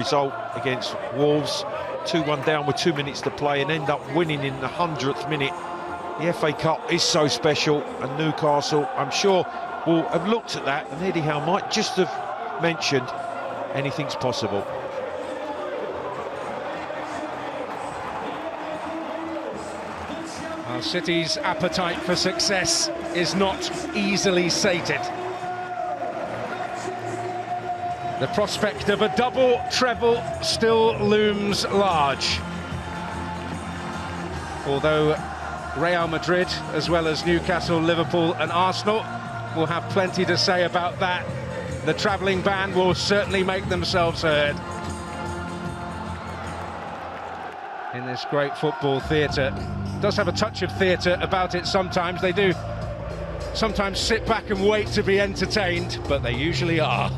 Result against Wolves, 2-1 down with 2 minutes to play and end up winning in the 100th minute. The FA Cup is so special, and Newcastle, I'm sure, will have looked at that, and Eddie Howe might just have mentioned anything's possible. Well, City's appetite for success is not easily sated. The prospect of a double treble still looms large. Although Real Madrid, as well as Newcastle, Liverpool and Arsenal, will have plenty to say about that, the travelling band will certainly make themselves heard. In this great football theatre. Does have a touch of theatre about it sometimes. They do sometimes sit back and wait to be entertained, but they usually are.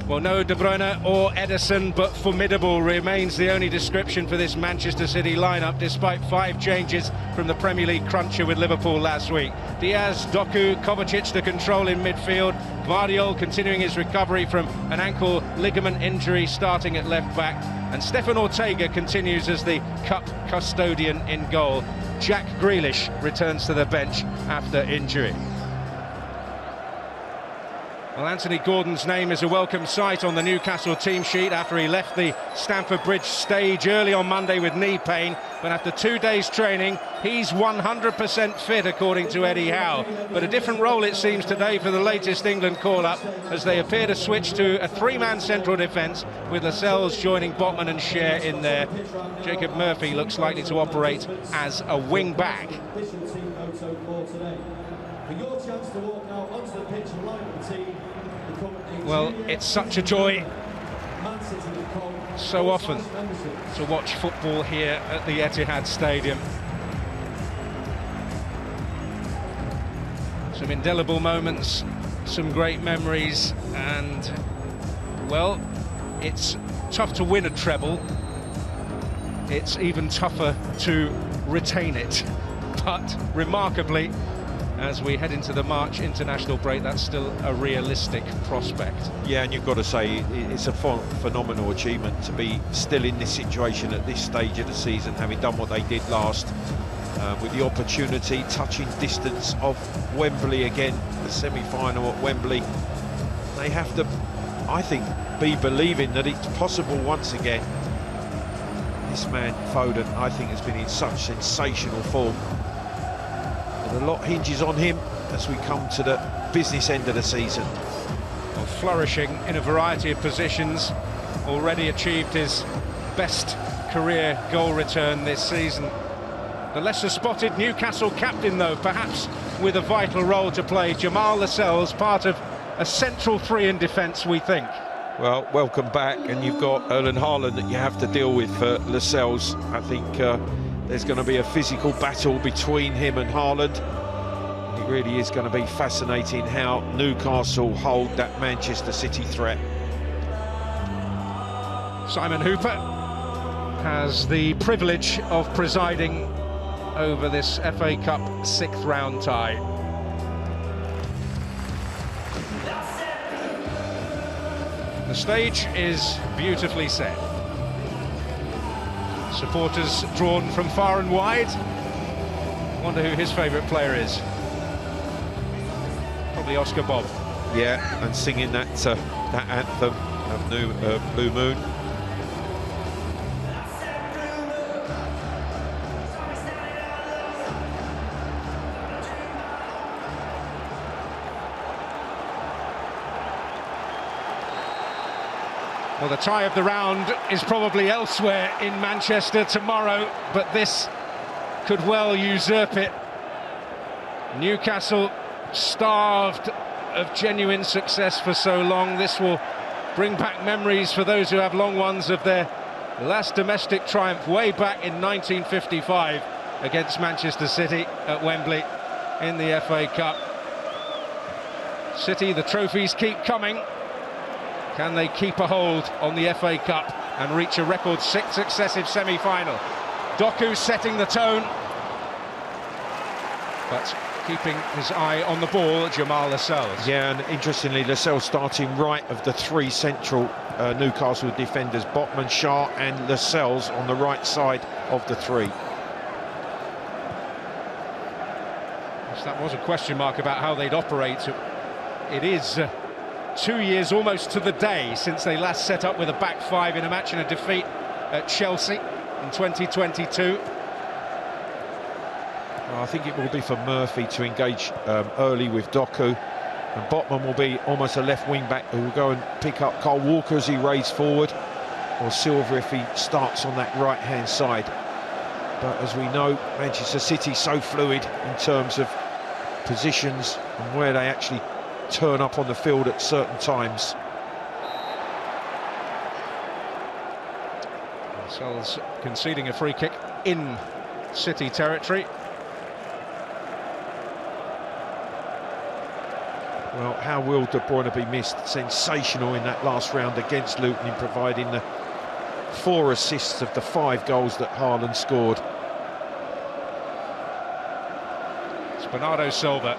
Well, no De Bruyne or Ederson, but formidable remains the only description for this Manchester City lineup, despite 5 changes from the Premier League cruncher with Liverpool last week. Diaz, Doku, Kovacic to control in midfield, Guardiola continuing his recovery from an ankle ligament injury starting at left back, and Stefan Ortega continues as the cup custodian in goal. Jack Grealish returns to the bench after injury. Well, Anthony Gordon's name is a welcome sight on the Newcastle team sheet after he left the Stamford Bridge stage early on Monday with knee pain, but after 2 days training he's 100% fit according to Eddie Howe. But a different role it seems today for the latest England call-up, as they appear to switch to a 3-man central defence with Lascelles joining Botman and Cher in there. Jacob Murphy looks likely to operate as a wing-back. Well, it's such a joy so often to watch football here at the Etihad Stadium. Some indelible moments, some great memories, and, well, it's tough to win a treble. It's even tougher to retain it. But, remarkably, as we head into the March international break, that's still a realistic prospect. Yeah, and you've got to say it's a phenomenal achievement to be still in this situation at this stage of the season, having done what they did last, with the opportunity, touching distance of Wembley again, the semi-final at Wembley. They have to, I think, be believing that it's possible once again. This man, Foden, I think has been in such sensational form. A lot hinges on him as we come to the business end of the season. Well, flourishing in a variety of positions, already achieved his best career goal return this season. The lesser spotted Newcastle captain, though, perhaps with a vital role to play, Jamal Lascelles, part of a central 3 in defence, we think. Well, welcome back, and you've got Erling Haaland that you have to deal with for Lascelles. I think there's going to be a physical battle between him and Haaland. It really is going to be fascinating how Newcastle hold that Manchester City threat. Simon Hooper has the privilege of presiding over this FA Cup 6th round tie. The stage is beautifully set. Supporters drawn from far and wide. Wonder who his favourite player is. Probably Oscar Bob. Yeah, and singing that anthem of Blue Moon. Well, the tie of the round is probably elsewhere in Manchester tomorrow, but this could well usurp it. Newcastle starved of genuine success for so long. This will bring back memories for those who have long ones of their last domestic triumph way back in 1955 against Manchester City at Wembley in the FA Cup. City, the trophies keep coming. Can they keep a hold on the FA Cup and reach a record 6th successive semi-final? Doku setting the tone, but keeping his eye on the ball, Jamal Lascelles. Yeah, and interestingly, Lascelles starting right of the three central Newcastle defenders, Botman, Shah and Lascelles on the right side of the three. Yes, that was a question mark about how they'd operate. It is 2 years almost to the day since they last set up with a back five in a match and a defeat at Chelsea in 2022. Well, I think it will be for Murphy to engage early with Doku, and Botman will be almost a left wing back who will go and pick up Kyle Walker as he raised forward, or Silva if he starts on that right hand side. But as we know, Manchester City so fluid in terms of positions and where they actually turn up on the field at certain times. Lascelles conceding a free kick in City territory. Well, how will De Bruyne be missed? Sensational in that last round against Luton in providing the 4 assists of the 5 goals that Haaland scored. It's Bernardo Silva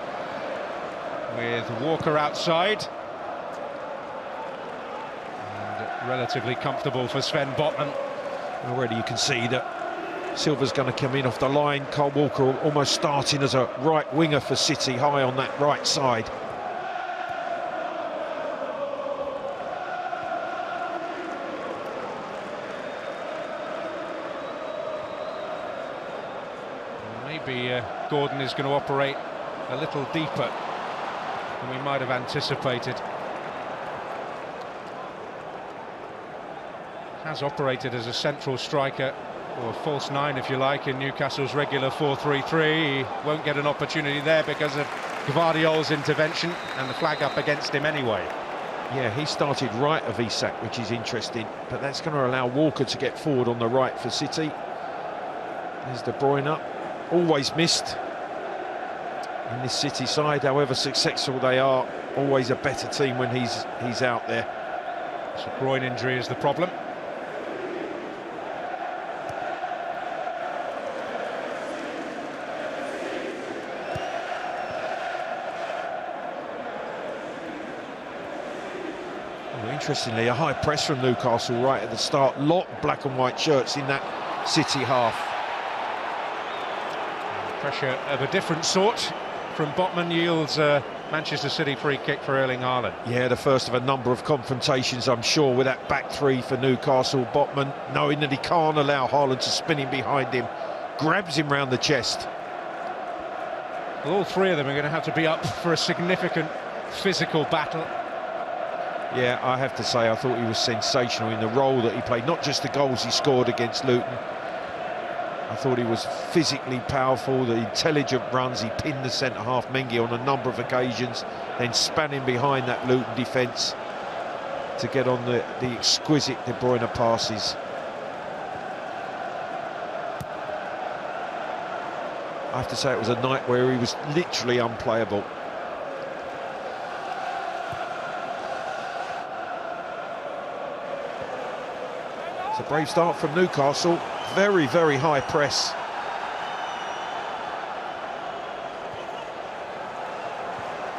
with Walker outside. And relatively comfortable for Sven Botman. Already you can see that Silva's going to come in off the line. Kyle Walker almost starting as a right winger for City, high on that right side. Maybe Gordon is going to operate a little deeper than we might have anticipated. Has operated as a central striker, or a false 9 if you like, in Newcastle's regular 4-3-3. He won't get an opportunity there because of Gvardiol's intervention and the flag up against him anyway. Yeah, he started right of Isak, which is interesting, but that's going to allow Walker to get forward on the right for City. There's De Bruyne up. Always missed in this City side, however successful they are, always a better team when he's out there. So groin injury is the problem. Well, interestingly, a high press from Newcastle right at the start. Lot of black and white shirts in that City half. Pressure of a different sort from Botman yields Manchester City free kick for Erling Haaland. Yeah, the first of a number of confrontations, I'm sure, with that back three for Newcastle. Botman, knowing that he can't allow Haaland to spin in behind him, grabs him round the chest. Well, all three of them are going to have to be up for a significant physical battle. Yeah, I have to say, I thought he was sensational in the role that he played, not just the goals he scored against Luton. I thought he was physically powerful, the intelligent runs. He pinned the centre-half Mengi on a number of occasions, then span in behind that Luton defence to get on the exquisite De Bruyne passes. I have to say, it was a night where he was literally unplayable. It's a brave start from Newcastle. Very, very high press.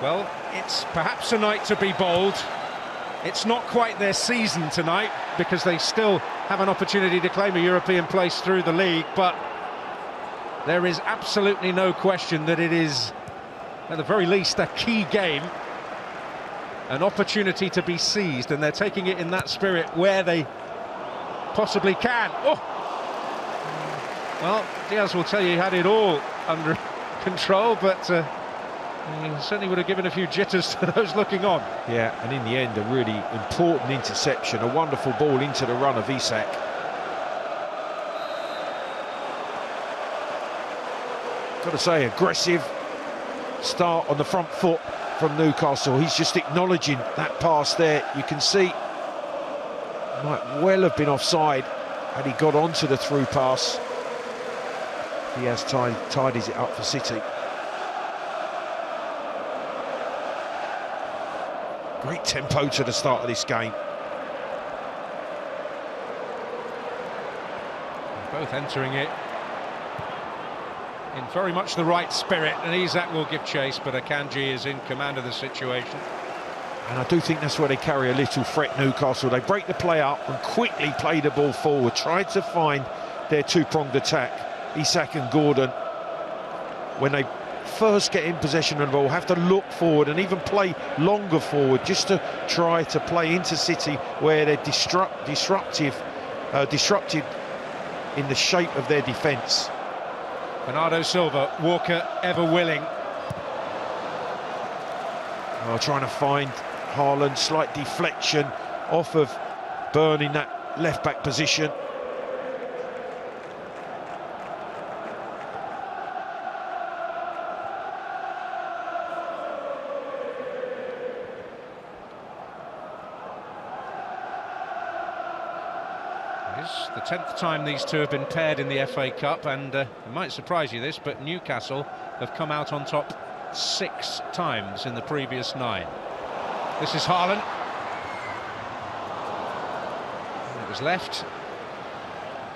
Well, it's perhaps a night to be bold. It's not quite their season tonight because they still have an opportunity to claim a European place through the league, but there is absolutely no question that it is, at the very least, a key game, an opportunity to be seized, and they're taking it in that spirit where they possibly can. Oh! Well, Diaz will tell you he had it all under control, but he certainly would have given a few jitters to those looking on. Yeah, and in the end, a really important interception, a wonderful ball into the run of Isak. Got to say, aggressive start on the front foot from Newcastle. He's just acknowledging that pass there. You can see might well have been offside had he got onto the through pass. Diaz tidies it up for City. Great tempo to the start of this game. Both entering it in very much the right spirit, and Isak will give chase, but Akanji is in command of the situation. And I do think that's where they carry a little threat, Newcastle. They break the play up and quickly play the ball forward, try to find their two-pronged attack. Isak and Gordon, when they first get in possession of the ball, have to look forward and even play longer forward just to try to play into City where they're disruptive in the shape of their defence. Bernardo Silva, Walker ever willing. Oh, trying to find Haaland, slight deflection off of Burn in that left-back position. It's the 10th time these two have been paired in the FA Cup, and it might surprise you this, but Newcastle have come out on top 6 times in the previous 9. This is Haaland. It was left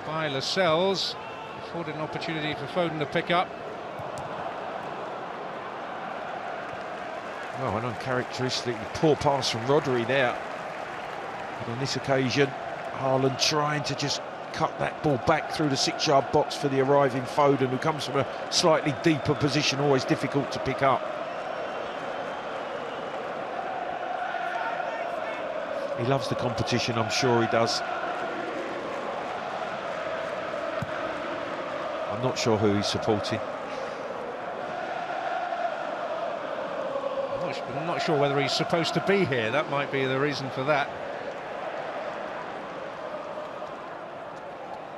by Lascelles, afforded an opportunity for Foden to pick up. Well, an uncharacteristically poor pass from Rodri there. But on this occasion, Haaland trying to just cut that ball back through the 6-yard box for the arriving Foden, who comes from a slightly deeper position, always difficult to pick up. He loves the competition, I'm sure he does. I'm not sure who he's supporting. I'm not sure whether he's supposed to be here. That might be the reason for that.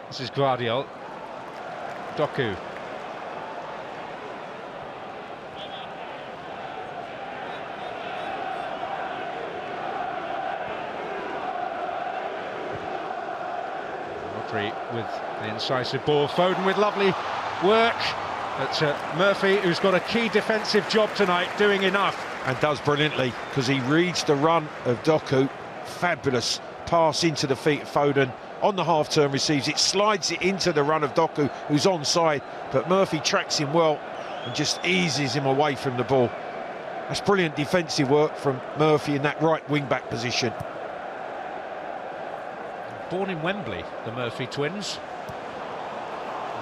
This is Guardiola. Doku. Rodri with the incisive ball. Foden with lovely work. But Murphy, who's got a key defensive job tonight, doing enough. And does brilliantly, because he reads the run of Doku. Fabulous pass into the feet of Foden. On the half-turn, receives it, slides it into the run of Doku, who's onside, but Murphy tracks him well and just eases him away from the ball. That's brilliant defensive work from Murphy in that right wing-back position. Born in Wembley, the Murphy twins.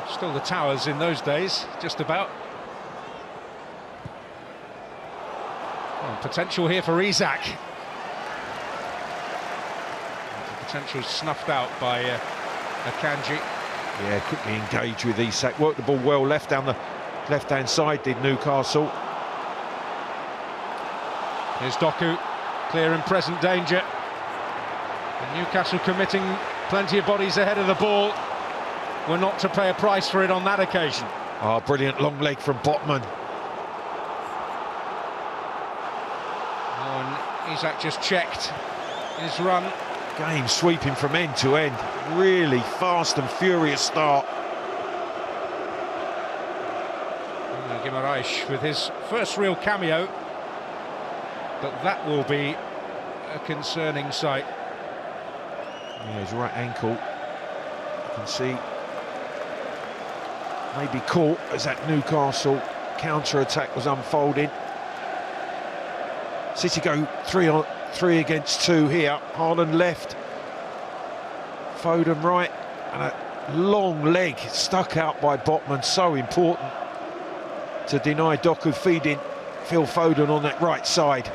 Still the Towers in those days, just about. Oh, potential here for Isak. Potential snuffed out by Akanji. Yeah, quickly engaged with Isak, worked the ball well, left down the left-hand side did Newcastle. Here's Doku, clear and present danger. And Newcastle committing plenty of bodies ahead of the ball. Were not to pay a price for it on that occasion. Oh, brilliant long leg from Botman. Oh, and Isak just checked his run. Game sweeping from end to end. Really fast and furious start. Guimaraes with his first real cameo. But that will be a concerning sight. Yeah, his right ankle. You can see maybe caught as that Newcastle counter-attack was unfolding. City go 3 against 2 here. Haaland left, Foden right, and a long leg stuck out by Botman. So important to deny Doku feeding Phil Foden on that right side.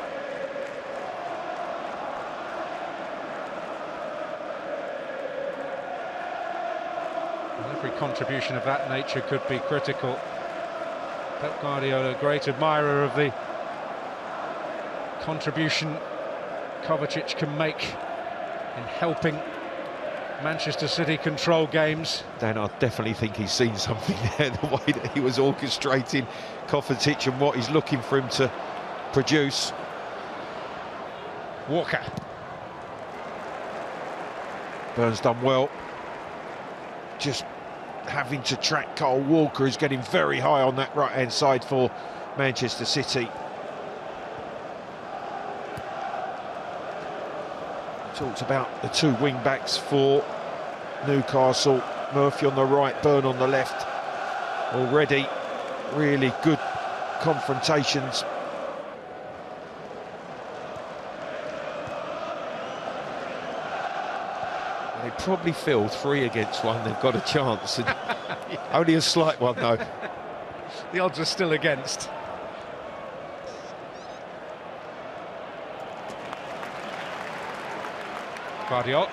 Every contribution of that nature could be critical. Pep Guardiola, a great admirer of the contribution Kovacic can make in helping Manchester City control games. Dan, I definitely think he's seen something there, the way that he was orchestrating Kovacic and what he's looking for him to produce. Walker. Burns done well. Just having to track Kyle Walker, who's getting very high on that right-hand side for Manchester City. Talked about the 2 wing-backs for Newcastle. Murphy on the right, Burn on the left. Already really good confrontations. They probably feel 3 against 1, they've got a chance. And yeah. Only a slight one, though. The odds are still against. Guardiola.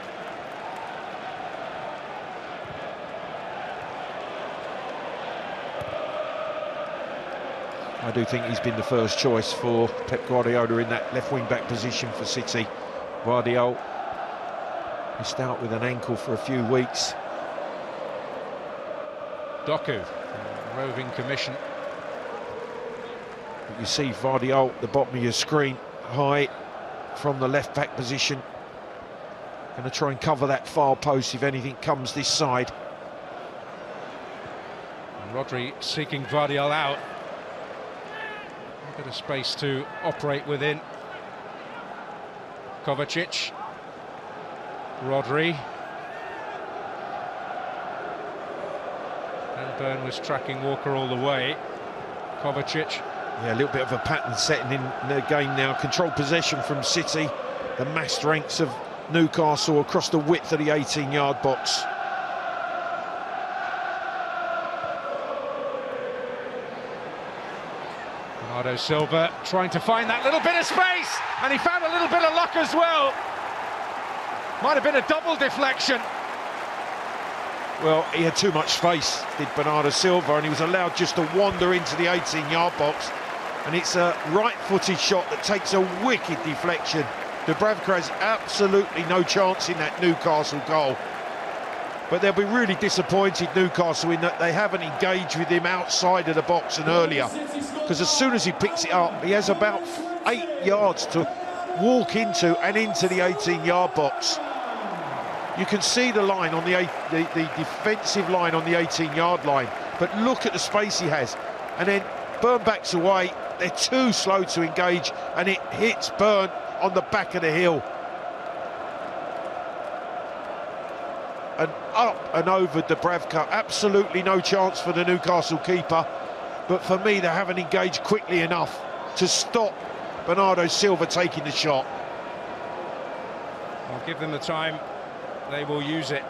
I do think he's been the first choice for Pep Guardiola in that left wing-back position for City. Guardiola missed out with an ankle for a few weeks. Doku, roving commission. But you see Vardiol at the bottom of your screen, high from the left-back position. Going to try and cover that far post if anything comes this side. Rodri seeking Vardiol out. A bit of space to operate within. Kovacic. Rodri. And Byrne was tracking Walker all the way. Kovacic. Yeah, a little bit of a pattern setting in the game now. Controlled possession from City. The massed ranks of Newcastle across the width of the 18-yard box. Bernardo Silva trying to find that little bit of space, and he found a little bit of luck as well. Might have been a double deflection. Well, he had too much space, did Bernardo Silva, and he was allowed just to wander into the 18-yard box. And it's a right-footed shot that takes a wicked deflection. Dubravka has absolutely no chance in that Newcastle goal. But they'll be really disappointed, Newcastle, in that they haven't engaged with him outside of the box and earlier. Because as soon as he picks it up, he has about 8 yards to walk into and into the 18-yard box. You can see the line on the defensive line on the 18-yard line, but look at the space he has. And then Byrne backs away. They're too slow to engage, and it hits Byrne on the back of the heel. And up and over Dubravka. Absolutely no chance for the Newcastle keeper. But for me, they haven't engaged quickly enough to stop Bernardo Silva taking the shot. I'll give them the time. They will use it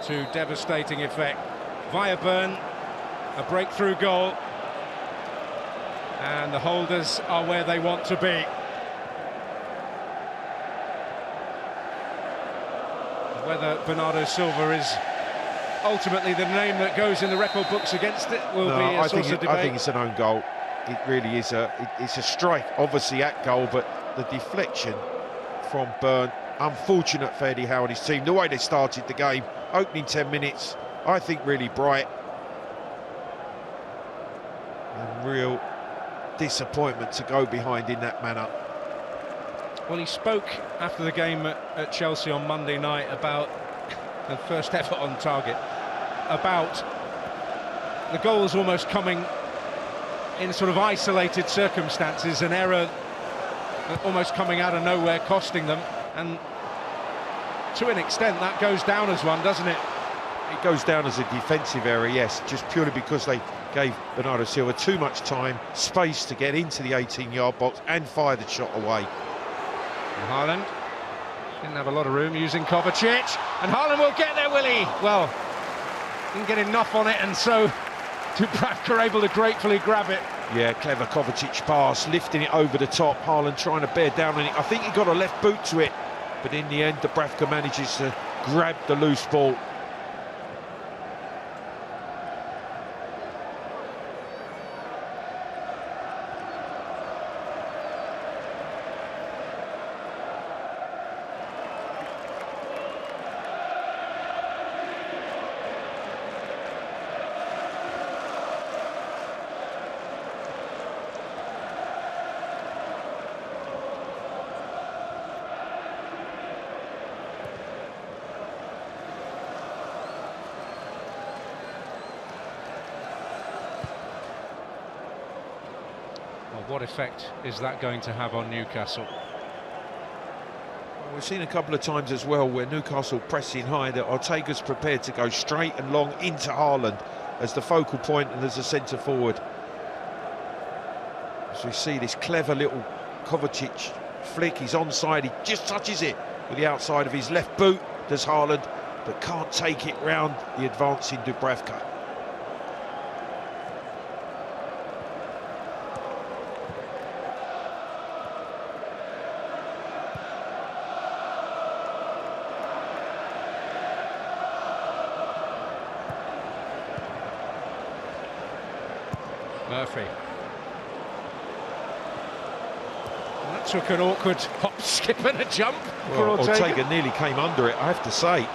to devastating effect. Via Byrne, a breakthrough goal. And the holders are where they want to be. Whether Bernardo Silva is ultimately the name that goes in the record books against it will be a source of debate. I think it's an own goal. It really is it's a strike, obviously at goal, but the deflection from Byrne, unfortunate for Eddie Howe and his team. The way they started the game, opening 10 minutes, I think really bright. And real disappointment to go behind in that manner. Well, he spoke after the game at Chelsea on Monday night about the first effort on target, about the goals almost coming in sort of isolated circumstances, an error almost coming out of nowhere, costing them, and to an extent that goes down as one, doesn't it? It goes down as a defensive error, yes, just purely because they gave Bernardo Silva too much time, space to get into the 18-yard box and fire the shot away. And Haaland didn't have a lot of room, using Kovacic, and Haaland will get there, will he? Well, didn't get enough on it, and so Dubravka able to gratefully grab it. Yeah, clever Kovacic pass, lifting it over the top. Haaland trying to bear down on it. I think he got a left boot to it, but in the end, Dubravka manages to grab the loose ball. What effect is that going to have on Newcastle? We've seen a couple of times as well where Newcastle pressing high, that Ortega's prepared to go straight and long into Haaland as the focal point and as a centre forward. As we see this clever little Kovacic flick, he's onside, he just touches it with the outside of his left boot, does Haaland, but can't take it round the advancing Dubravka. Murphy. And that took an awkward hop, skip and a jump for Ortega. Ortega nearly came under it, I have to say.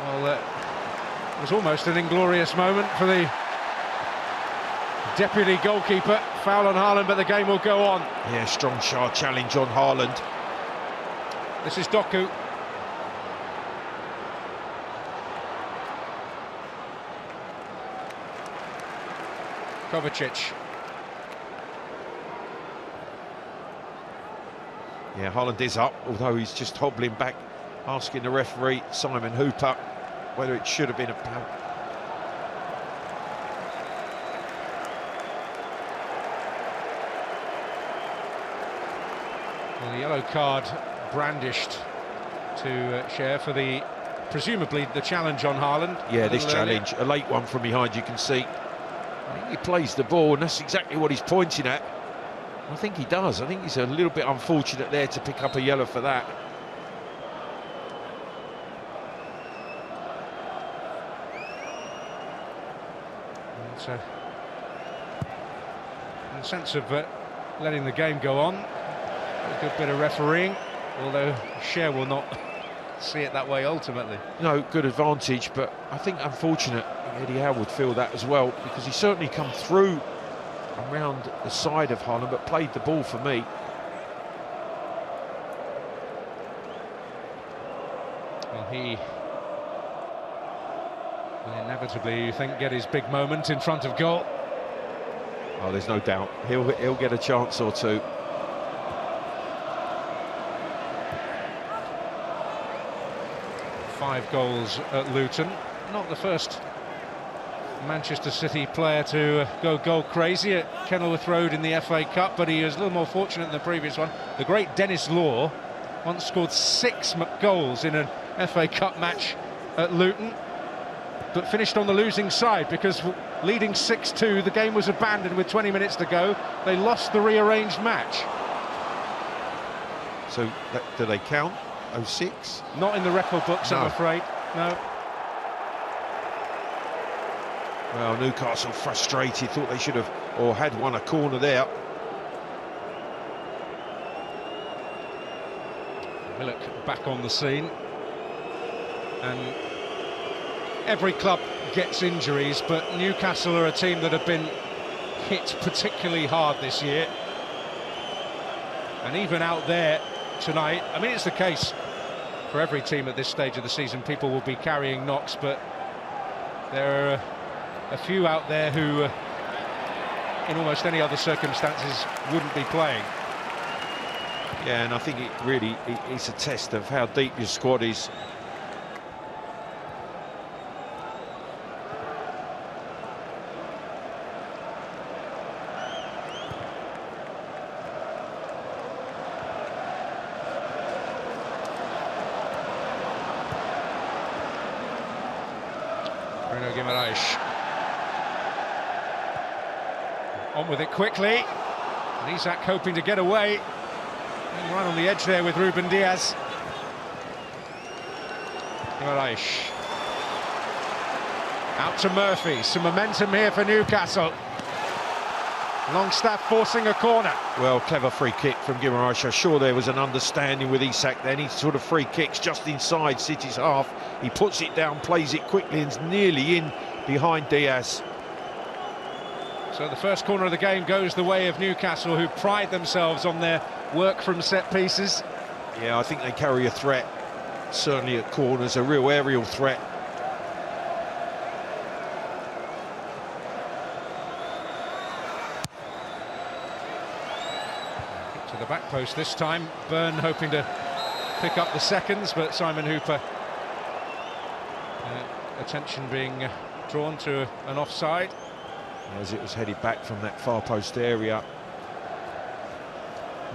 Well, it was almost an inglorious moment for the deputy goalkeeper. Foul on Haaland, but the game will go on. Yeah, strong, sharp challenge on Haaland. This is Doku. Kovacic. Yeah, Haaland is up, although he's just hobbling back, asking the referee, Simon Hooper, whether it should have been a penalty. Well, the yellow card brandished to share for the, presumably, the challenge on Haaland. Yeah, this challenge, a late one from behind, you can see. I think he plays the ball, and that's exactly what he's pointing at. I think he does. I think he's a little bit unfortunate there to pick up a yellow for that. So, in the sense of letting the game go on, a good bit of refereeing, although Cher will not see it that way ultimately. No, good advantage, but I think unfortunate. Eddie Howe would feel that as well, because he certainly come through around the side of Haaland, but played the ball for me. Well, he will inevitably, you think, get his big moment in front of goal. Oh, there's no doubt. He'll get a chance or two. Five goals at Luton. Not the first Manchester City player to go goal crazy at Kenilworth Road in the FA Cup, but he was a little more fortunate than the previous one. The great Dennis Law once scored 6 goals in an FA Cup match at Luton, but finished on the losing side because leading 6-2, the game was abandoned with 20 minutes to go. They lost the rearranged match. So do they count? 06? Not in the record books, no. I'm afraid. No. Well, Newcastle frustrated, thought they should have, or had won a corner there. Willock back on the scene. And every club gets injuries, but Newcastle are a team that have been hit particularly hard this year. And even out there tonight, I mean, it's the case for every team at this stage of the season. People will be carrying knocks, but there are a few out there who, in almost any other circumstances, wouldn't be playing. Yeah, and I think it really is a test of how deep your squad is. Emirates. On with it quickly. And Isak hoping to get away. And right on the edge there with Ruben Diaz. Emirates. Out to Murphy. Some momentum here for Newcastle. Longstaff forcing a corner. Well, clever free kick from Guimaraes. I'm sure there was an understanding with Isak then. He sort of free kicks just inside City's half. He puts it down, plays it quickly, and is nearly in behind Diaz. So the first corner of the game goes the way of Newcastle, who pride themselves on their work from set pieces. Yeah, I think they carry a threat, certainly at corners, a real aerial threat. To the back post this time. Byrne hoping to pick up the seconds, but Simon Hooper, attention being drawn to an offside. As it was headed back from that far post area.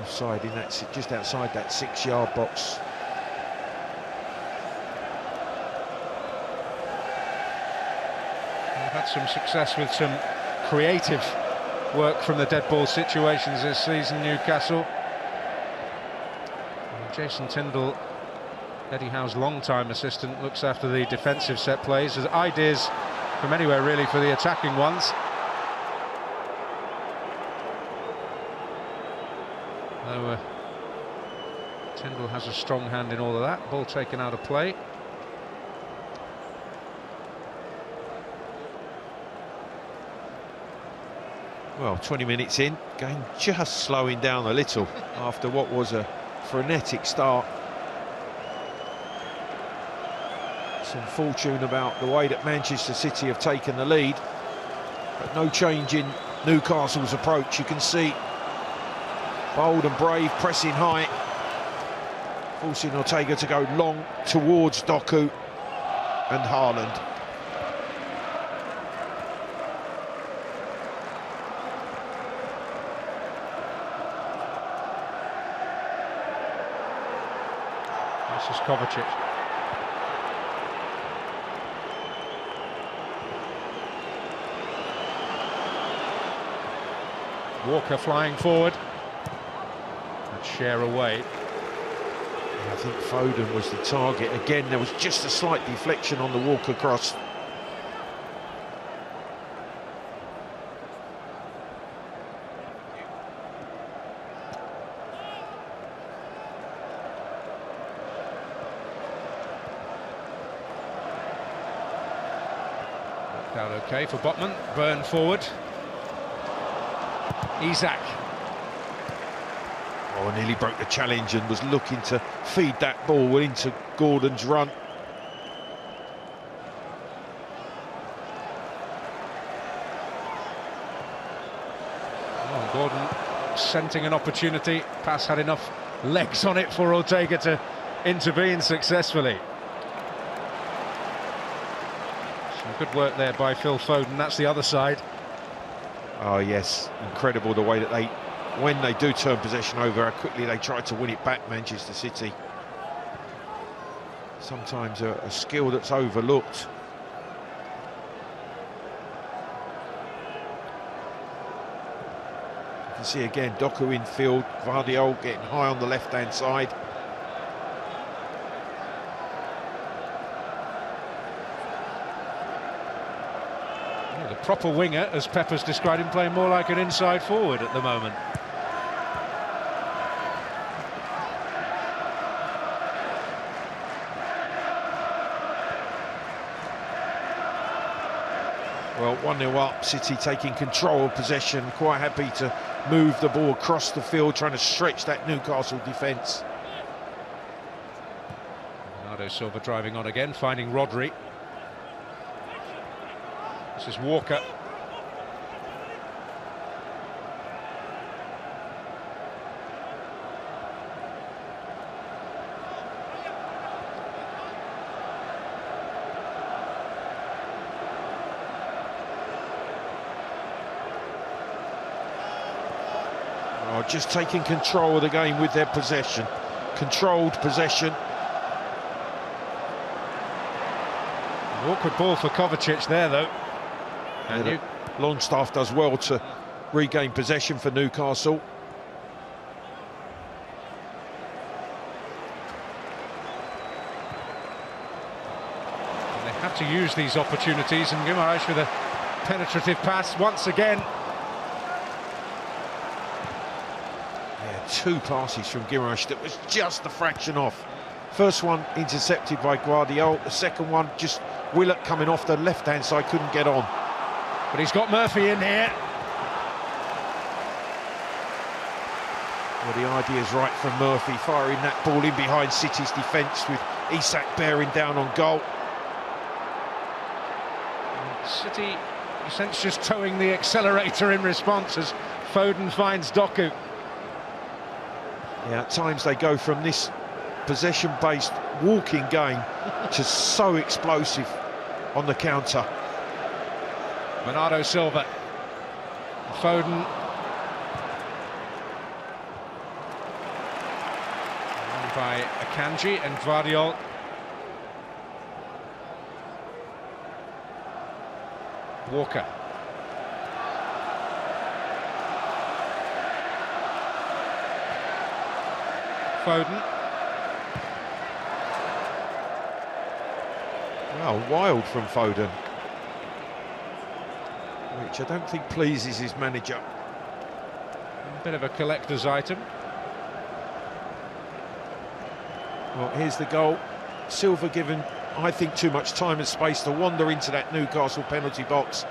Offside in that, just outside that 6-yard box. We've had some success with some creative work from the dead ball situations this season, Newcastle. And Jason Tindall, Eddie Howe's long-time assistant, looks after the defensive set plays. There's ideas from anywhere really for the attacking ones. Though Tindall has a strong hand in all of that. Ball taken out of play. Well, 20 minutes in, game just slowing down a little after what was a frenetic start. Some fortune about the way that Manchester City have taken the lead, but no change in Newcastle's approach. You can see bold and brave, pressing high, forcing Ortega to go long towards Doku and Haaland. This is Kovacic. Walker flying forward. And share away. I think Foden was the target. Again, there was just a slight deflection on the Walker cross. Worked out okay for Botman. Byrne forward. Isak. Oh, nearly broke the challenge and was looking to feed that ball into Gordon's run. Oh, Gordon scenting an opportunity. Pass had enough legs on it for Ortega to intervene successfully. Some good work there by Phil Foden. That's the other side. Oh yes, incredible the way that they, when they do turn possession over, how quickly they try to win it back, Manchester City. Sometimes a skill that's overlooked. You can see again, Doku in field, Gvardiol getting high on the left-hand side. The proper winger, as Pepper's described him, playing more like an inside forward at the moment. Well, 1-0 up, City taking control of possession, quite happy to move the ball across the field, trying to stretch that Newcastle defence. Bernardo Silva driving on again, finding Rodri. This is Walker. Oh, just taking control of the game with their possession. Controlled possession. An awkward ball for Kovacic there, though. And Longstaff does well to regain possession for Newcastle. And they have to use these opportunities, and Guimaraes with a penetrative pass once again. Yeah, two passes from Guimaraes that was just a fraction off. First one intercepted by Gvardiol, the second one just Willett coming off the left-hand side, couldn't get on. But he's got Murphy in here. Well, the idea is right from Murphy, firing that ball in behind City's defence with Isak bearing down on goal. City, you sense, just towing the accelerator in response as Foden finds Doku. Yeah, at times they go from this possession-based walking game to so explosive on the counter. Bernardo Silva, Foden. By Akanji and Gvardiol. Walker. Foden. Well, wild from Foden, which I don't think pleases his manager. A bit of a collector's item. Well, here's the goal. Silva given, I think, too much time and space to wander into that Newcastle penalty box.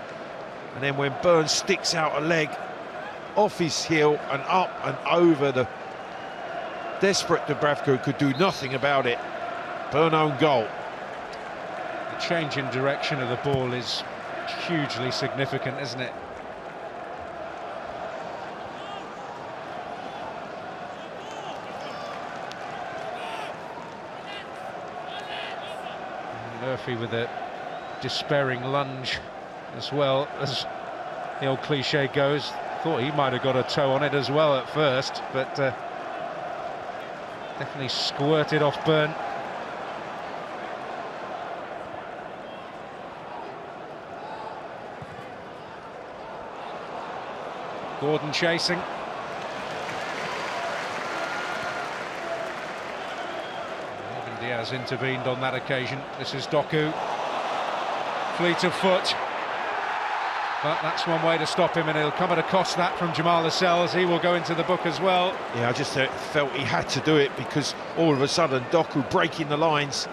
And then when Burns sticks out a leg off his heel and up and over, the desperate Dubravka could do nothing about it. Burn own goal. The change in direction of the ball is hugely significant, isn't it? Murphy with a despairing lunge, as well, as the old cliche goes. Thought he might have got a toe on it as well at first, but definitely squirted off Burn. Gordon chasing. Diaz intervened on that occasion. This is Doku. Fleet of foot. But that's one way to stop him, and it'll come at a cost, that, from Jamal Lascelles. He will go into the book as well. Yeah, I just felt he had to do it, because all of a sudden Doku breaking the lines,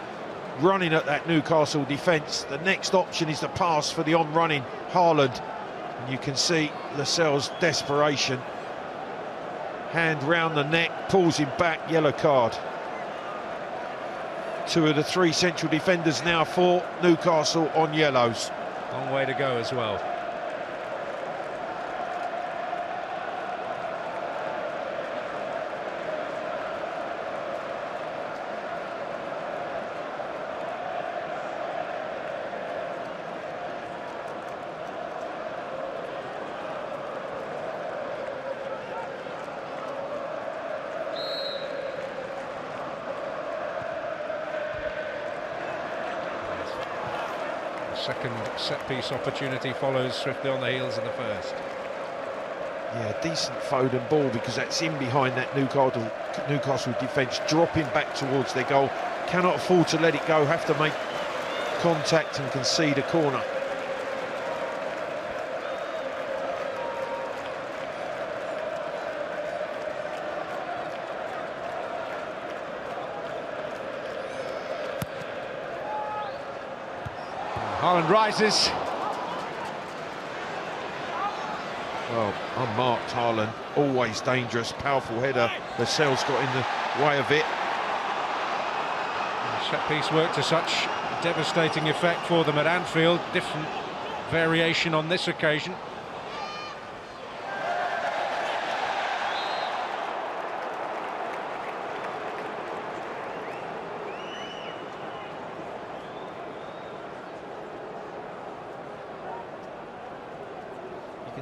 running at that Newcastle defence. The next option is the pass for the on-running Haaland. And you can see Lascelles' desperation. Hand round the neck, pulls him back, yellow card. Two of the three central defenders now for Newcastle on yellows. Long way to go as well. Second set-piece opportunity follows swiftly on the heels of the first. Yeah, decent Foden ball, because that's in behind that Newcastle defence, dropping back towards their goal. Cannot afford to let it go, have to make contact and concede a corner. Haaland rises. Well, unmarked Haaland, always dangerous, powerful header. Lascelles got in the way of it. Set-piece work to such devastating effect for them at Anfield. Different variation on this occasion.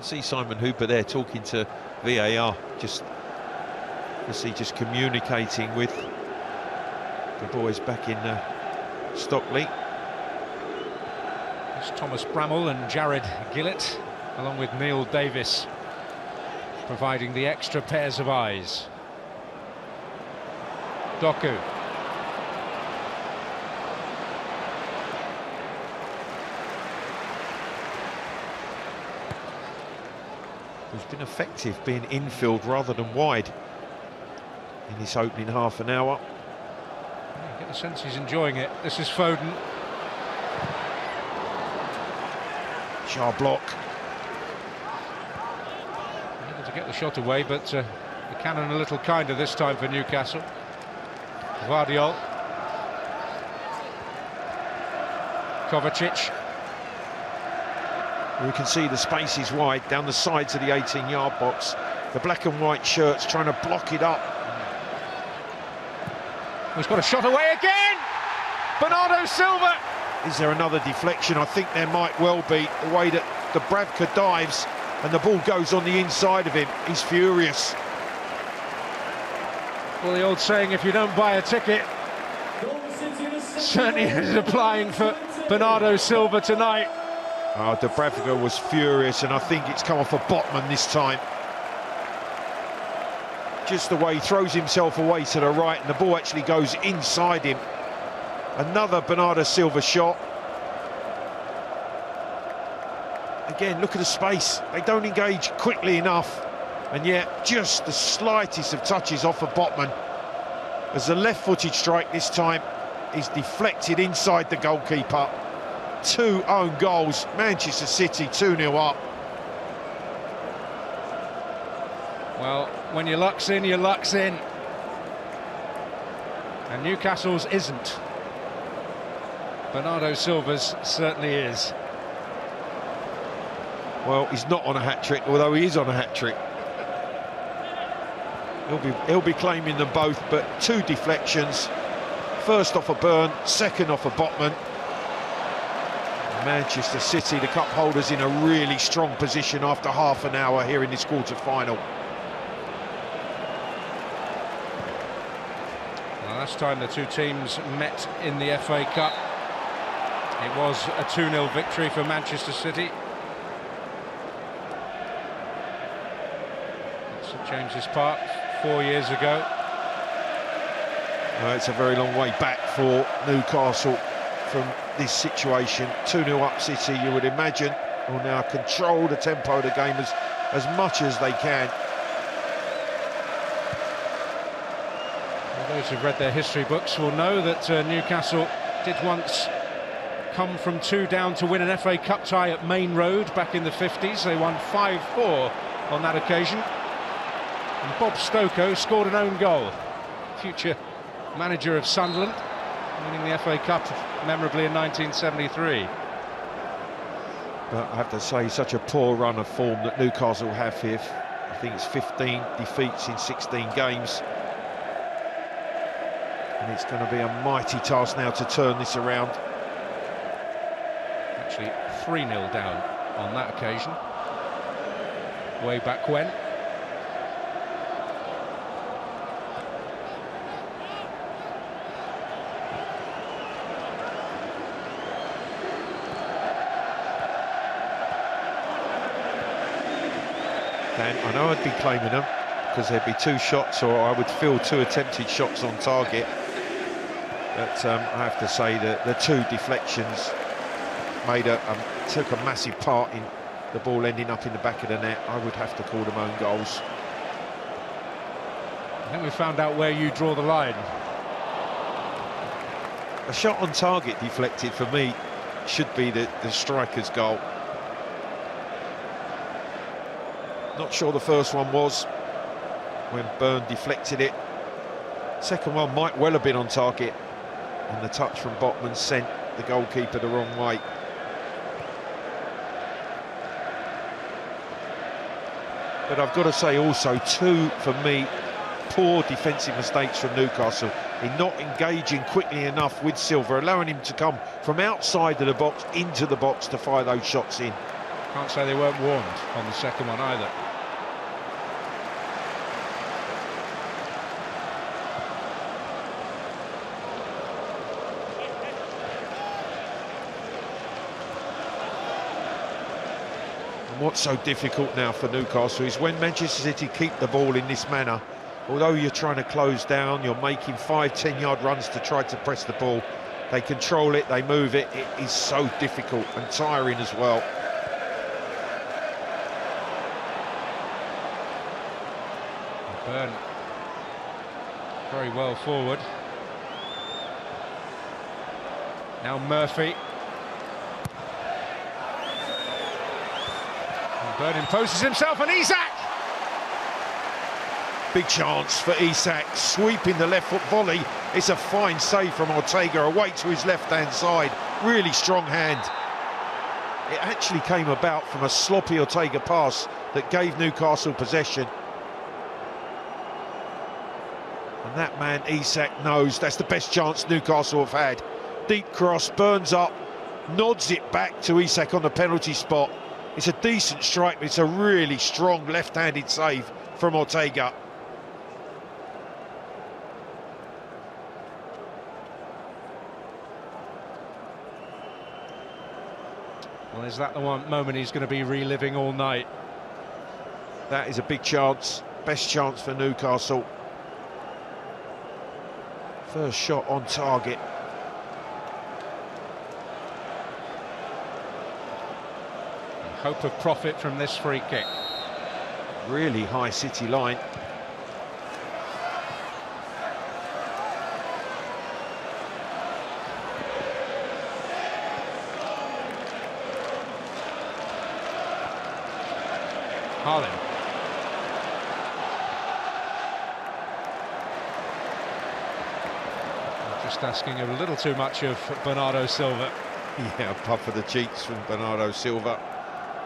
See Simon Hooper there talking to VAR, just communicating with the boys back in Stockley. It's Thomas Bramall and Jared Gillett, along with Neil Davis, providing the extra pairs of eyes. Doku. Who's been effective being infield rather than wide in this opening half an hour. You get the sense he's enjoying it. This is Foden. Sharp block. Able to get the shot away, but the cannon a little kinder this time for Newcastle. Gvardiol. Kovacic. We can see the space is wide down the sides of the 18-yard box. The black and white shirts trying to block it up. He's got a shot away again! Bernardo Silva! Is there another deflection? I think there might well be. The way that Dubravka dives and the ball goes on the inside of him. He's furious. Well, the old saying, if you don't buy a ticket, certainly is applying for Bernardo Silva tonight. Oh, Dubravka was furious, and I think it's come off a Botman this time. Just the way he throws himself away to the right, and the ball actually goes inside him. Another Bernardo Silva shot. Again, look at the space. They don't engage quickly enough, and yet just the slightest of touches off of Botman. As the left-footed strike this time is deflected inside the goalkeeper. 2 own goals. Manchester City 2-0 up. Well, when your luck's in, your luck's in. And Newcastle's isn't. Bernardo Silva's certainly is. Well, he's not on a hat-trick, although he is on a hat-trick. He'll be claiming them both, but 2 deflections. First off a Burn, second off a Botman. Manchester City, the cup holders, in a really strong position after half an hour here in this quarter-final. Well, last time the two teams met in the FA Cup, it was a 2-0 victory for Manchester City. At St James's Park 4 years ago. It's a very long way back for Newcastle from this situation. 2-0 up City, you would imagine, will now control the tempo of the game as much as they can. Well, those who've read their history books will know that Newcastle did once come from 2 down to win an FA Cup tie at Main Road back in the 50s. They won 5-4 on that occasion. And Bob Stokoe scored an own goal. Future manager of Sunderland, winning the FA Cup memorably in 1973. But I have to say, such a poor run of form that Newcastle have here. I think it's 15 defeats in 16 games. And it's going to be a mighty task now to turn this around. Actually 3-0 down on that occasion, way back when. Dan, I know I'd be claiming them because there'd be 2 shots, or I would feel 2 attempted shots on target. But I have to say that the 2 deflections took a massive part in the ball ending up in the back of the net. I would have to call them own goals. I think we found out where you draw the line. A shot on target deflected for me should be the striker's goal. Not sure the first one was, when Byrne deflected it. Second one might well have been on target, and the touch from Botman sent the goalkeeper the wrong way. But I've got to say also, 2 for me, poor defensive mistakes from Newcastle in not engaging quickly enough with Silva, allowing him to come from outside of the box into the box to fire those shots in. Can't say they weren't warned on the second one either. And what's so difficult now for Newcastle is when Manchester City keep the ball in this manner, although you're trying to close down, you're making 5-10 yard runs to try to press the ball. They control it, they move it. It is so difficult and tiring as well. Byrne very well forward. Now Murphy. And Byrne imposes himself on Isak. Big chance for Isak, sweeping the left foot volley. It's a fine save from Ortega, away to his left-hand side. Really strong hand. It actually came about from a sloppy Ortega pass that gave Newcastle possession. And And that man, Isak, knows that's the best chance Newcastle have had. Deep cross, Burns up, nods it back to Isak on the penalty spot. It's a decent strike, but it's a really strong left-handed save from Ortega. Well, is that the one moment he's going to be reliving all night? That is a big chance, best chance for Newcastle. First shot on target. Hope of profit from this free kick. Really high City line. Harlan. Just asking a little too much of Bernardo Silva. Yeah, a puff of the cheeks from Bernardo Silva.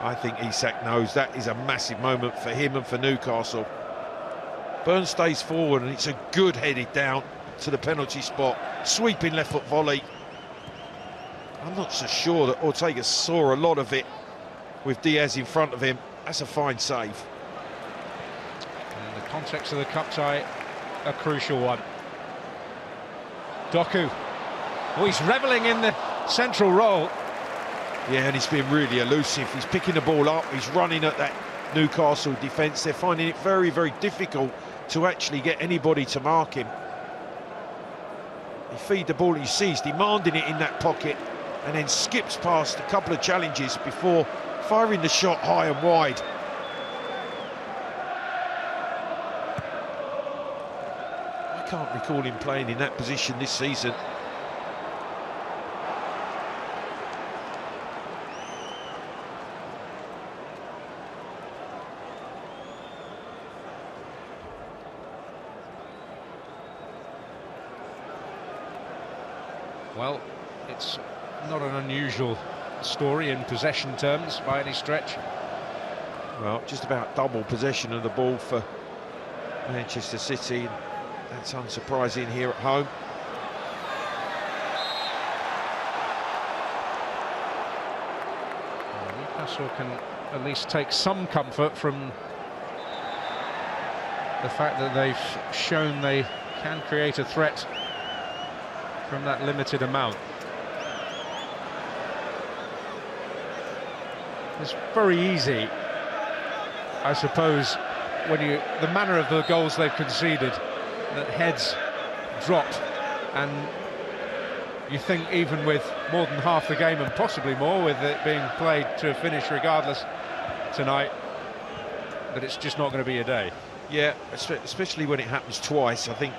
I think Isak knows that is a massive moment for him and for Newcastle. Burns stays forward and it's a good headed down to the penalty spot. Sweeping left foot volley. I'm not so sure that Ortega saw a lot of it with Diaz in front of him. That's a fine save. And the context of the cup tie, a crucial one. Doku. Oh, he's revelling in the central role. Yeah, and he's been really elusive. He's picking the ball up, he's running at that Newcastle defence. They're finding it very, very difficult to actually get anybody to mark him. He feeds the ball, you see he's demanding it in that pocket and then skips past a couple of challenges before firing the shot high and wide. I can't recall him playing in that position this season. Well, it's not an unusual story in possession terms by any stretch. Well, just about double possession of the ball for Manchester City. That's unsurprising here at home. Well, Newcastle can at least take some comfort from the fact that they've shown they can create a threat from that limited amount. It's very easy, I suppose, when the manner of the goals they've conceded, that heads drop, and you think even with more than half the game and possibly more, with it being played to a finish regardless tonight, that it's just not going to be a day. Yeah, especially when it happens twice. I think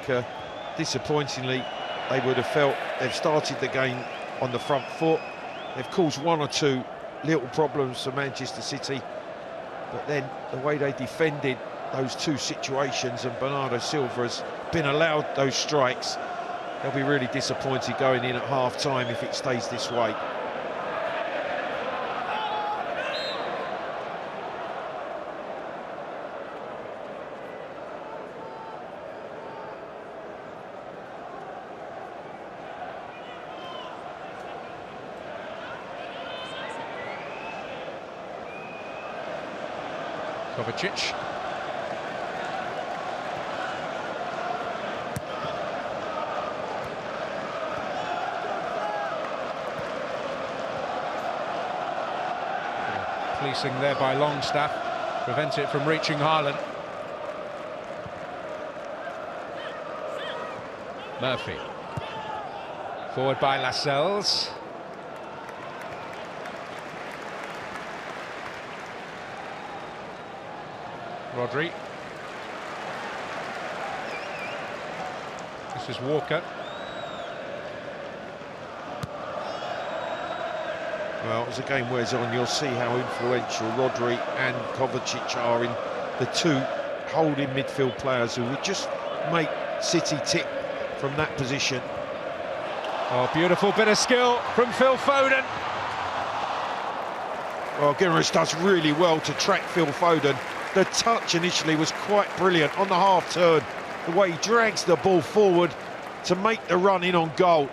disappointingly they would have felt they've started the game on the front foot. They've caused one or two little problems for Manchester City, but then the way they defended those two situations, and Bernardo Silva has been allowed those strikes, they'll be really disappointed going in at half-time if it stays this way. Kovacic. Policing there by Longstaff, prevent it from reaching Haaland. Murphy. Forward by Lascelles. Rodri. This is Walker. Well, as the game wears on, you'll see how influential Rodri and Kovacic are in the two holding midfield players who would just make City tick from that position. Oh, beautiful bit of skill from Phil Foden. Well, Emirates does really well to track Phil Foden. The touch initially was quite brilliant on the half turn. the way he drags the ball forward to make the run in on goal.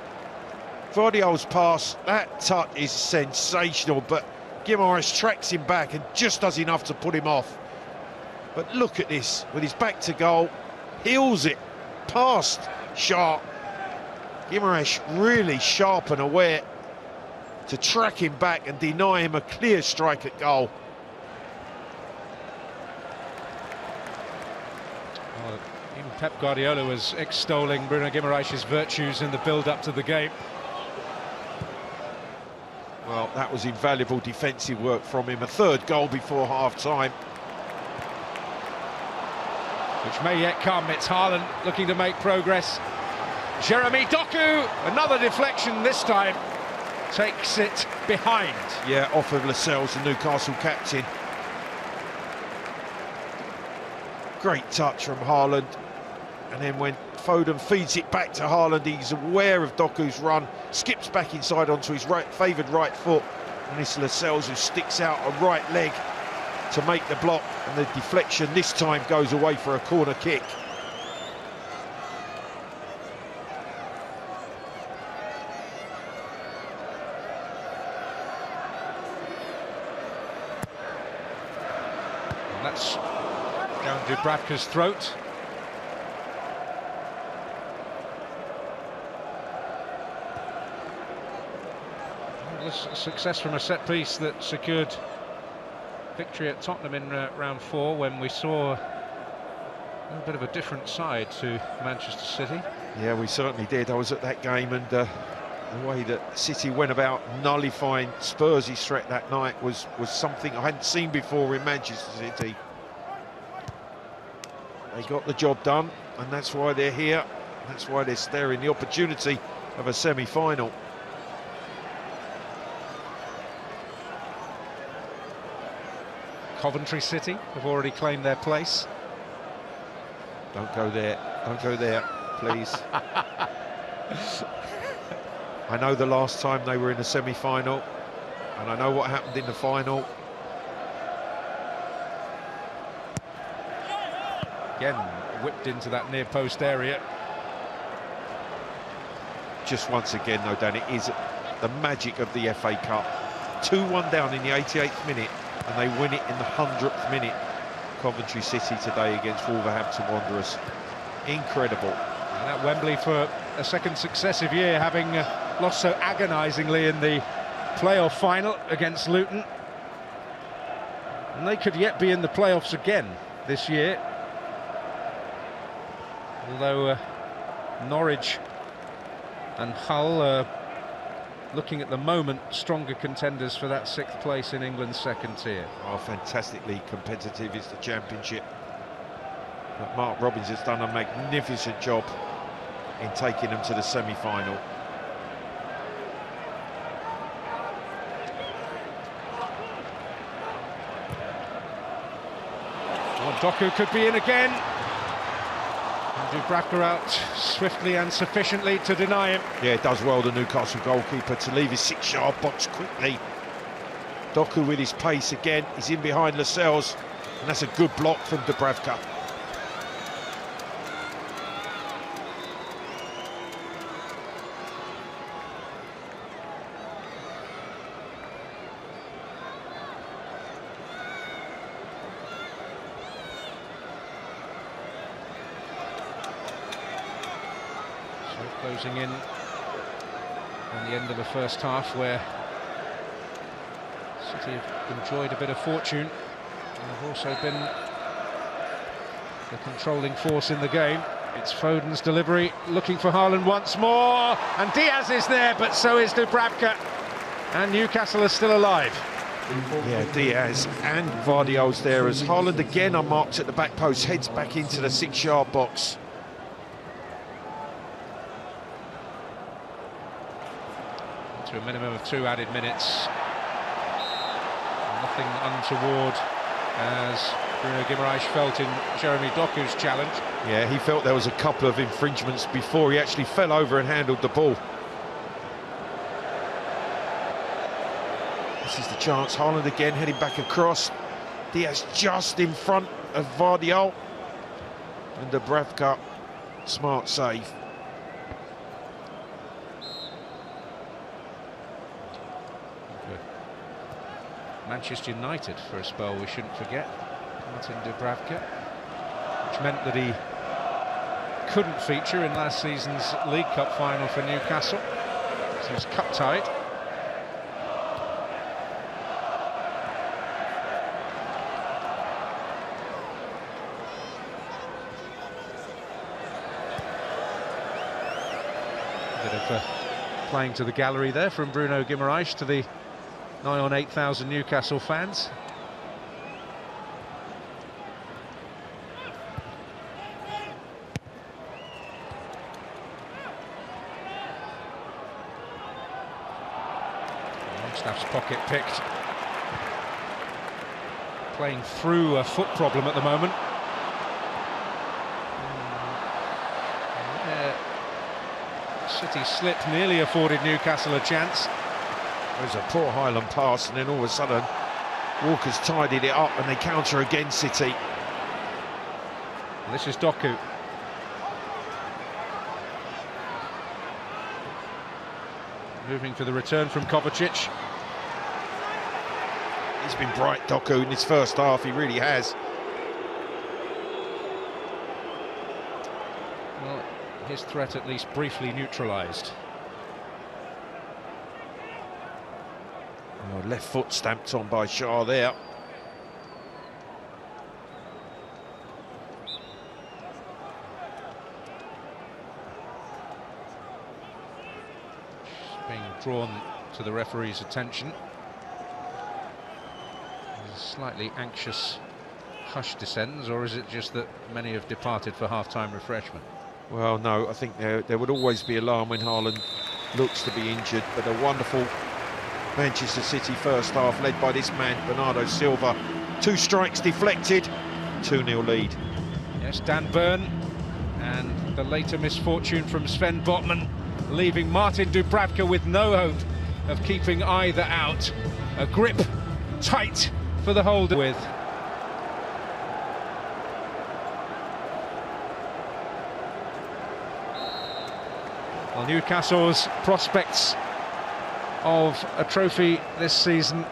Vardiol's pass, that touch is sensational, but Guimaraes tracks him back and just does enough to put him off. But look at this, with his back to goal, heels it past Sharp. Guimaraes really sharp and aware to track him back and deny him a clear strike at goal. Well, even Pep Guardiola was extolling Bruno Guimaraes' virtues in the build-up to the game. Well, that was invaluable defensive work from him. A third goal before half-time. Which may yet come. It's Haaland looking to make progress. Jeremy Doku, another deflection this time. Takes it behind. Yeah, off of Lascelles, the Newcastle captain. Great touch from Haaland. And then when Foden feeds it back to Haaland, he's aware of Doku's run, skips back inside onto his favoured right foot, and it's Lascelles who sticks out a right leg to make the block, and the deflection this time goes away for a corner kick. And that's down Dubravka's throat. A success from a set piece that secured victory at Tottenham in round 4, when we saw a bit of a different side to Manchester City. Yeah, we certainly did. I was at that game, and the way that City went about nullifying Spurs' threat that night was something I hadn't seen before in Manchester City. They got the job done, and that's why they're here. That's why they're staring the opportunity of a semi-final. Coventry City have already claimed their place. Don't go there. Don't go there, please. I know the last time they were in the semi-final, and I know what happened in the final. Again, whipped into that near post area. Just once again, though, Dan, it is the magic of the FA Cup. 2-1 down in the 88th minute, and they win it in the 100th minute. Coventry City today against Wolverhampton Wanderers. Incredible. And at Wembley for a second successive year, having lost so agonisingly in the playoff final against Luton. And they could yet be in the playoffs again this year. Although Norwich and Hull are looking at the moment stronger contenders for that 6th place in England's second tier. Oh, fantastically competitive is the Championship. But Mark Robins has done a magnificent job in taking them to the semi-final. Well, Doku could be in again. And Dubravka out swiftly and sufficiently to deny him. Yeah, it does well, the Newcastle goalkeeper, to leave his 6-yard box quickly. Doku with his pace again, he's in behind Lascelles, and that's a good block from Dubravka. Closing in on the end of the first half, where City have enjoyed a bit of fortune and have also been the controlling force in the game. It's Foden's delivery, looking for Haaland once more, and Diaz is there, but so is Dubravka, and Newcastle is still alive. Yeah, Diaz and Vardiol's there, as Haaland again unmarked at the back post, heads back into the 6-yard box. To a minimum of 2 added minutes. Nothing untoward, as Bruno Guimaraes felt in Jeremy Doku's challenge. Yeah, he felt there was a couple of infringements before he actually fell over and handled the ball. This is the chance. Haaland again heading back across. Diaz just in front of Vardiol. And Dubravka smart save. Manchester United for a spell, we shouldn't forget. Martin Dubravka, which meant that he couldn't feature in last season's League Cup final for Newcastle. So he was cup tied. A bit of playing to the gallery there from Bruno Guimaraes to the nigh on 8,000 Newcastle fans. Longstaff's pocket picked. Playing through a foot problem at the moment. City slipped, nearly afforded Newcastle a chance. There's a poor Highland pass, and then all of a sudden Walker's tidied it up and they counter again, City. This is Doku. Moving for the return from Kovacic. He's been bright, Doku, in his first half, he really has. Well, his threat at least briefly neutralised. Oh, left foot stamped on by Shah there. Being drawn to the referee's attention. A slightly anxious hush descends, or is it just that many have departed for half-time refreshment? Well, no, I think there would always be alarm when Haaland looks to be injured, but a wonderful Manchester City first half, led by this man, Bernardo Silva. 2 strikes deflected, 2-0 lead. Yes, Dan Burn, and the later misfortune from Sven Botman, leaving Martin Dubravka with no hope of keeping either out. A grip tight for the holder with. Well, Newcastle's prospects of a trophy this season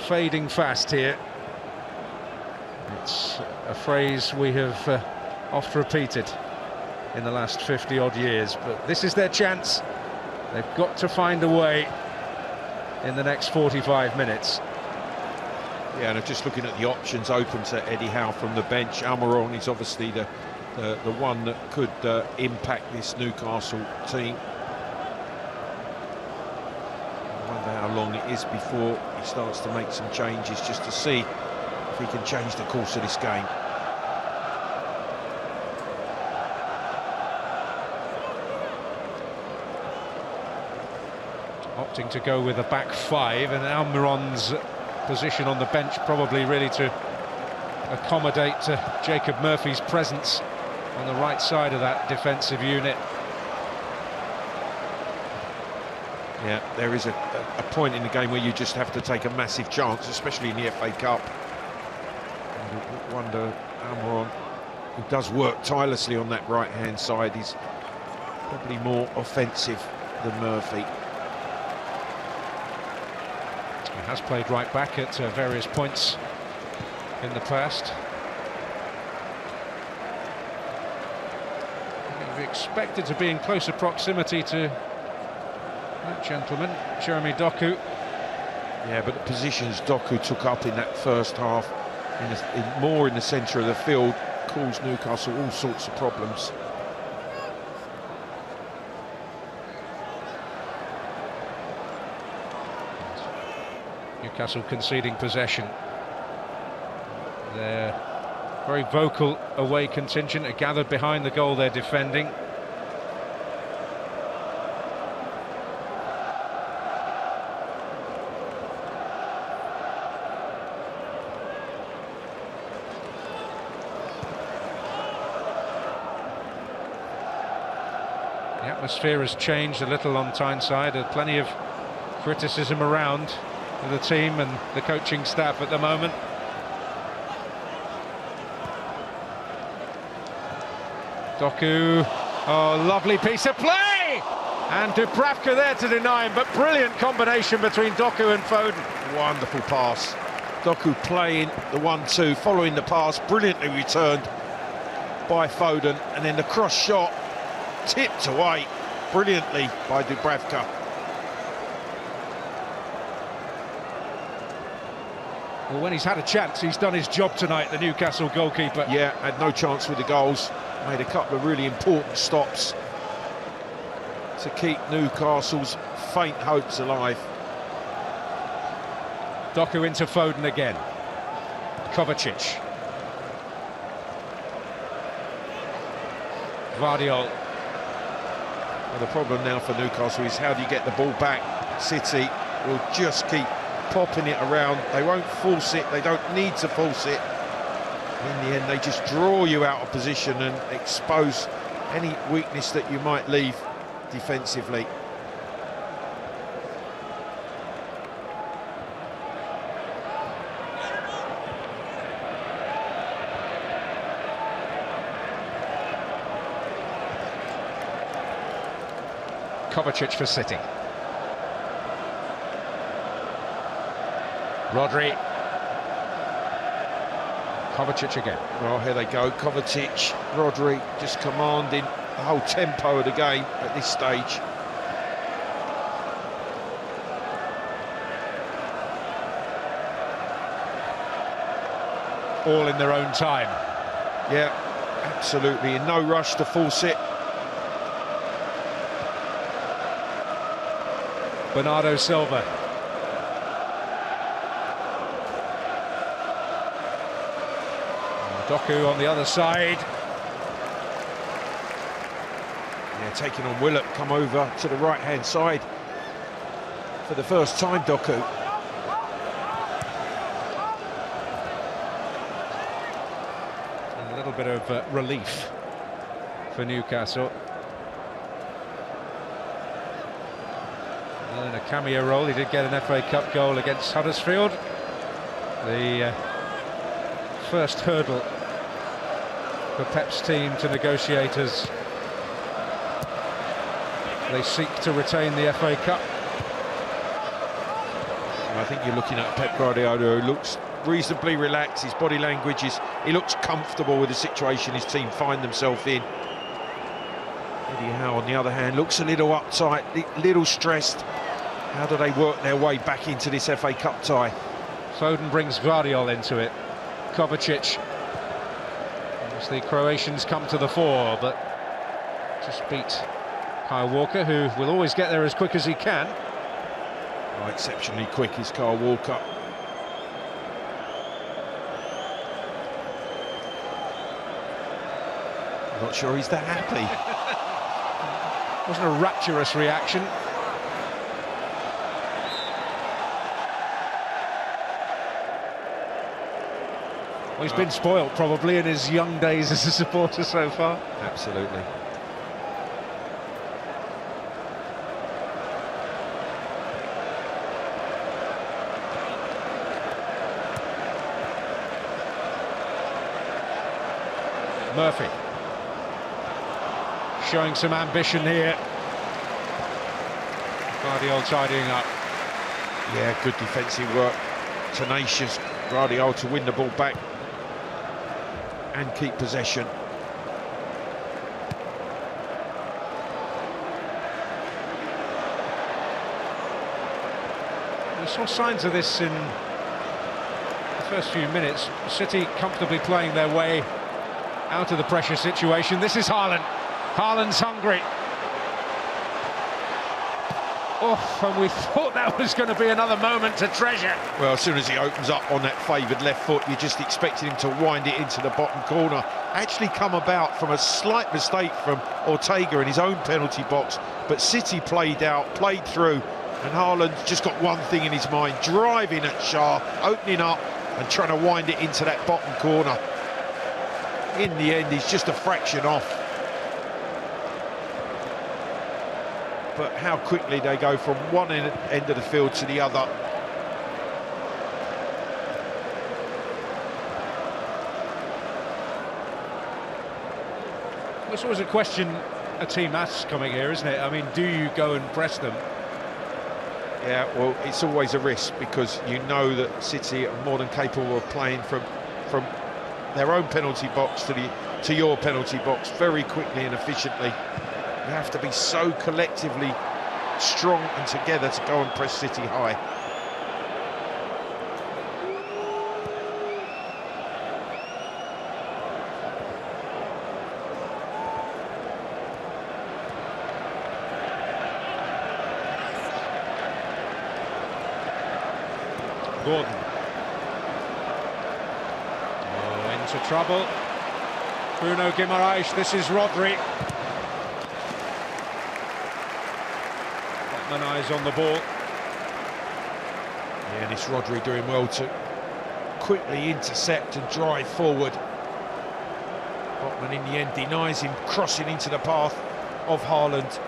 fading fast here. It's a phrase we have oft repeated in the last 50-odd years, but this is their chance. They've got to find a way in the next 45 minutes. Yeah, and I'm just looking at the options open to Eddie Howe from the bench. Almiron is obviously the one that could impact this Newcastle team. I wonder how long it is before he starts to make some changes, just to see if he can change the course of this game. Opting to go with a back 5, and Almiron's position on the bench probably really to accommodate Jacob Murphy's presence on the right side of that defensive unit. Yeah, there is a point in the game where you just have to take a massive chance, especially in the FA Cup. I wonder, Almiron, who does work tirelessly on that right-hand side, is probably more offensive than Murphy. He has played right back at various points in the past. We've expected to be in closer proximity to that gentleman, Jeremy Doku. Yeah, but the positions Doku took up in that first half, more in the centre of the field, caused Newcastle all sorts of problems. Newcastle conceding possession. Their very vocal away contingent are gathered behind the goal they're defending. The atmosphere has changed a little on Tyneside. There's plenty of criticism around the team and the coaching staff at the moment. Doku, oh, lovely piece of play! And Dubravka there to deny him, but brilliant combination between Doku and Foden. Wonderful pass. Doku playing the 1-2, following the pass, brilliantly returned by Foden, and then the cross shot tipped away brilliantly by Dubravka. Well, when he's had a chance, he's done his job tonight, the Newcastle goalkeeper. Yeah, had no chance with the goals. Made a couple of really important stops to keep Newcastle's faint hopes alive. Doku into Foden again. Kovacic. Vardiol. Well, the problem now for Newcastle is how do you get the ball back? City will just keep popping it around. They won't force it, they don't need to force it. In the end, they just draw you out of position and expose any weakness that you might leave defensively. Kovacic for City. Rodri. Kovacic again. Well, here they go. Kovacic, Rodri just commanding the whole tempo of the game at this stage. All in their own time. Yeah, absolutely. In no rush to force it. Bernardo Silva. Doku on the other side. Yeah, taking on Willett, come over to the right-hand side for the first time, Doku. And a little bit of relief for Newcastle. Well, in a cameo role, he did get an FA Cup goal against Huddersfield. The first hurdle for Pep's team to negotiate as they seek to retain the FA Cup. I think you're looking at Pep Guardiola, who looks reasonably relaxed. His body language is, he looks comfortable with the situation his team find themselves in. Eddie Howe, on the other hand, looks a little uptight, a little stressed. How do they work their way back into this FA Cup tie? Foden brings Vardiol into it. Kovacic. As the Croatians come to the fore, but just beat Kyle Walker, who will always get there as quick as he can. Oh, exceptionally quick is Kyle Walker. I'm not sure he's that happy. Wasn't a rapturous reaction. Well, he's been spoilt probably in his young days as a supporter so far. Absolutely. Murphy showing some ambition here. Guardiola tidying up. Yeah, good defensive work. Tenacious Guardiola to win the ball back and keep possession. We saw signs of this in the first few minutes. City comfortably playing their way out of the pressure situation. This is Haaland. Haaland's hungry. Oh, and we thought that was going to be another moment to treasure. Well, as soon as he opens up on that favoured left foot, you're just expecting him to wind it into the bottom corner. Actually come about from a slight mistake from Ortega in his own penalty box, but City played out, played through, and Haaland's just got one thing in his mind, driving at Shah, opening up and trying to wind it into that bottom corner. In the end, he's just a fraction off. But how quickly they go from one end of the field to the other. It's always a question a team asks coming here, isn't it? I mean, do you go and press them? Yeah, well, it's always a risk because you know that City are more than capable of playing from their own penalty box to your penalty box very quickly and efficiently. You have to be so collectively strong and together to go and press City high. Gordon. Oh, into trouble. Bruno Guimaraes, this is Rodri. Botman eyes on the ball. Yeah, and it's Rodri doing well to quickly intercept and drive forward. Botman in the end denies him crossing into the path of Haaland.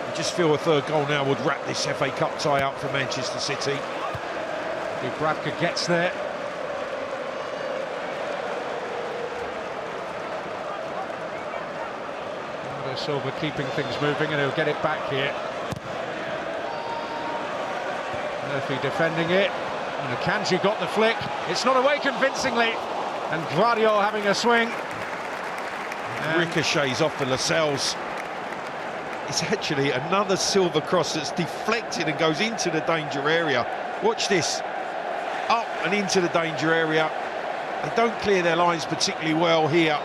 I just feel a third goal now would wrap this FA Cup tie up for Manchester City. Dubravka gets there. Silva keeping things moving, and he'll get it back here. Murphy defending it, and Akanji got the flick. It's not away convincingly, and Guardiola having a swing. Ricochets off the Lascelles. It's actually another Silva cross that's deflected and goes into the danger area. Watch this, up and into the danger area. They don't clear their lines particularly well here,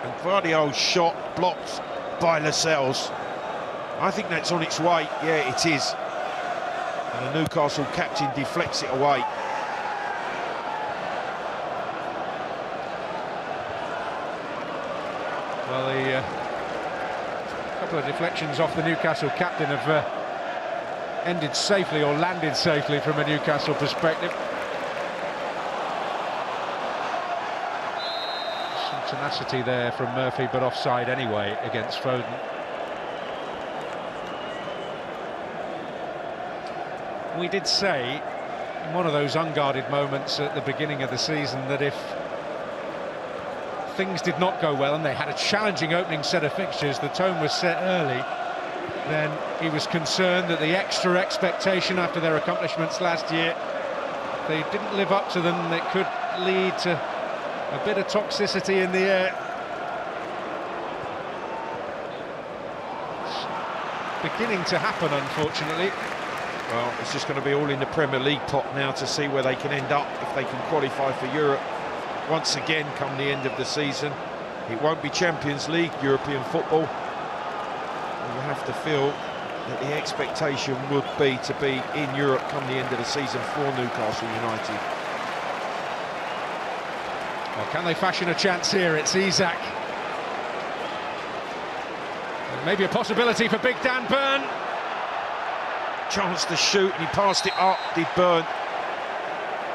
and Guardiola's shot blocked by Lascelles. I think that's on its way. Yeah, it is. And the Newcastle captain deflects it away. Well, the couple of deflections off the Newcastle captain have ended safely, or landed safely from a Newcastle perspective. Tenacity there from Murphy, but offside anyway against Foden. We did say in one of those unguarded moments at the beginning of the season that if things did not go well and they had a challenging opening set of fixtures, the tone was set early, then he was concerned that the extra expectation after their accomplishments last year, if they didn't live up to them, it could lead to a bit of toxicity in the air. It's beginning to happen, unfortunately. Well, it's just going to be all in the Premier League pot now to see where they can end up if they can qualify for Europe once again come the end of the season. It won't be Champions League, European football. You have to feel that the expectation would be to be in Europe come the end of the season for Newcastle United. Well, can they fashion a chance here? It's Isak. Maybe a possibility for Big Dan Burn. Chance to shoot, and he passed it up, did Burn.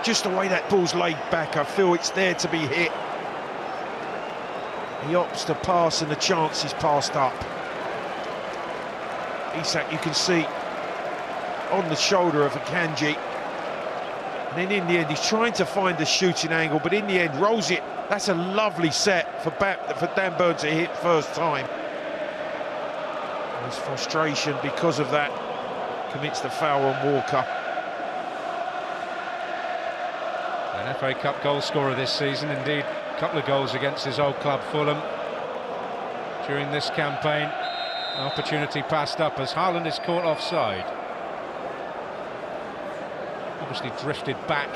Just the way that ball's laid back, I feel it's there to be hit. He opts to pass, and the chance is passed up. Isak, you can see, on the shoulder of Akanji. And then in the end, he's trying to find the shooting angle, but in the end, rolls it. That's a lovely set for Dan Burn to hit first time. And his frustration because of that commits the foul on Walker. An FA Cup goal scorer this season, indeed, a couple of goals against his old club Fulham during this campaign. An opportunity passed up as Haaland is caught offside. Obviously drifted back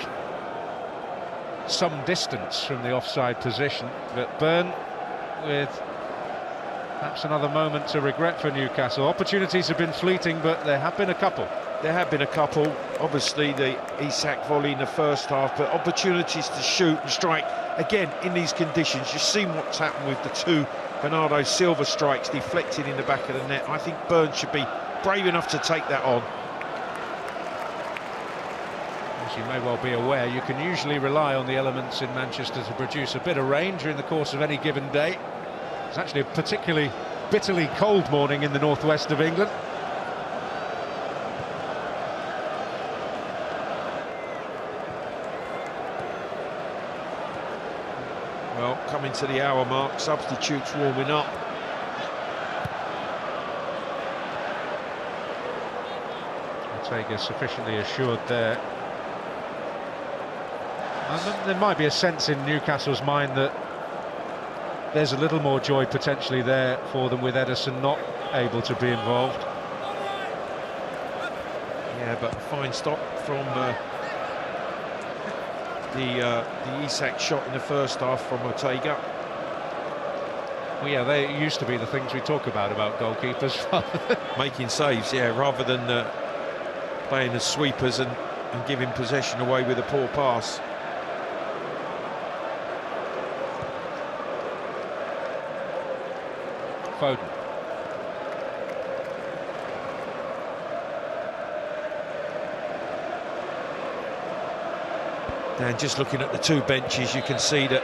some distance from the offside position, but Burn with perhaps another moment to regret for Newcastle. Opportunities have been fleeting, but there have been a couple. There have been a couple. Obviously the Isak volley in the first half, but opportunities to shoot and strike again in these conditions. You've seen what's happened with the two Bernardo Silva strikes deflected in the back of the net. I think Burn should be brave enough to take that on. As you may well be aware, you can usually rely on the elements in Manchester to produce a bit of rain during the course of any given day. It's actually a particularly bitterly cold morning in the northwest of England. Well, coming to the hour mark, substitutes warming up. Ortega sufficiently assured there. And there might be a sense in Newcastle's mind that there's a little more joy potentially there for them with Ederson not able to be involved. Yeah, but a fine stop from the Isak shot in the first half from Ortega. Well, yeah, they used to be the things we talk about goalkeepers. Making saves, yeah, rather than playing as sweepers and giving possession away with a poor pass. Foden. And just looking at the two benches, you can see that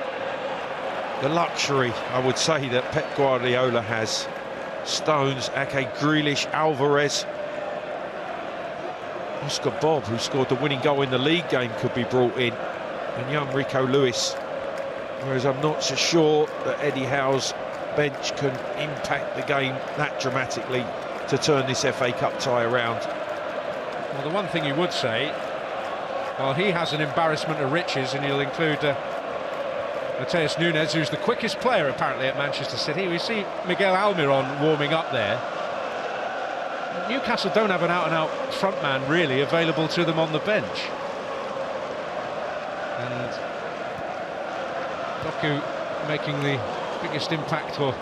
the luxury, I would say, that Pep Guardiola has. Stones, Ake, Grealish, Alvarez. Oscar Bob, who scored the winning goal in the league game, could be brought in. And young Rico Lewis. Whereas I'm not so sure that Eddie Howe's bench can impact the game that dramatically to turn this FA Cup tie around. Well, the one thing you would say, well, he has an embarrassment of riches, and you'll include Matheus Nunes, who's the quickest player apparently at Manchester City. We see Miguel Almiron warming up there. Newcastle don't have an out-and-out front man really available to them on the bench. And Doku making the biggest impact, or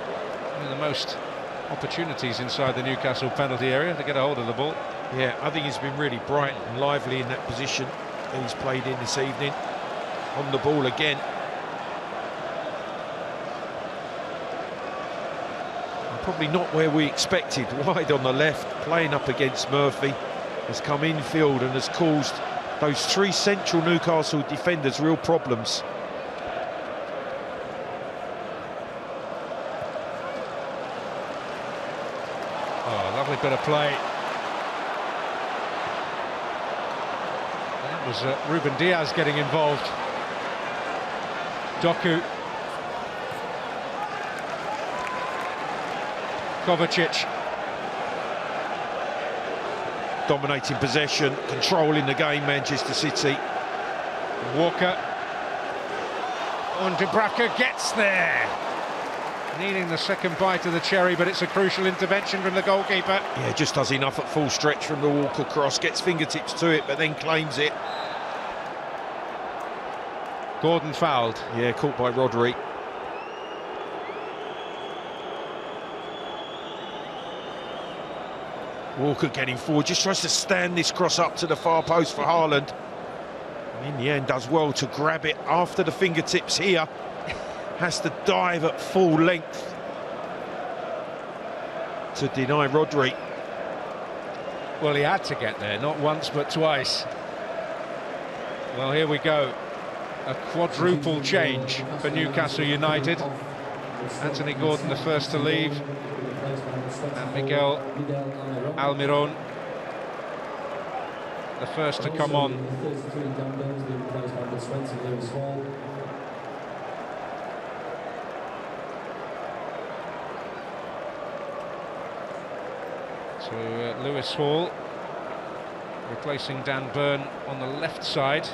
the most opportunities inside the Newcastle penalty area to get a hold of the ball. Yeah, I think he's been really bright and lively in that position that he's played in this evening. On the ball again. And probably not where we expected. Wide on the left, playing up against Murphy. Has come infield and has caused those three central Newcastle defenders real problems. Oh, lovely bit of play. That was Ruben Diaz getting involved. Doku. Kovacic. Dominating possession, controlling the game, Manchester City. Walker. And Dubravka gets there. Needing the second bite of the cherry, but it's a crucial intervention from the goalkeeper. Yeah, just does enough at full stretch from the Walker cross, gets fingertips to it, but then claims it. Gordon fouled. Yeah, caught by Rodri. Walker getting forward, just tries to stand this cross up to the far post for Haaland. And in the end, does well to grab it after the fingertips here. Has to dive at full length to deny Rodri. Well, he had to get there, not once but twice. Well, here we go. A quadruple change for Newcastle United. Anthony Gordon the first to leave, and Miguel Almiron the first to come on. So Lewis Hall replacing Dan Burn on the left side.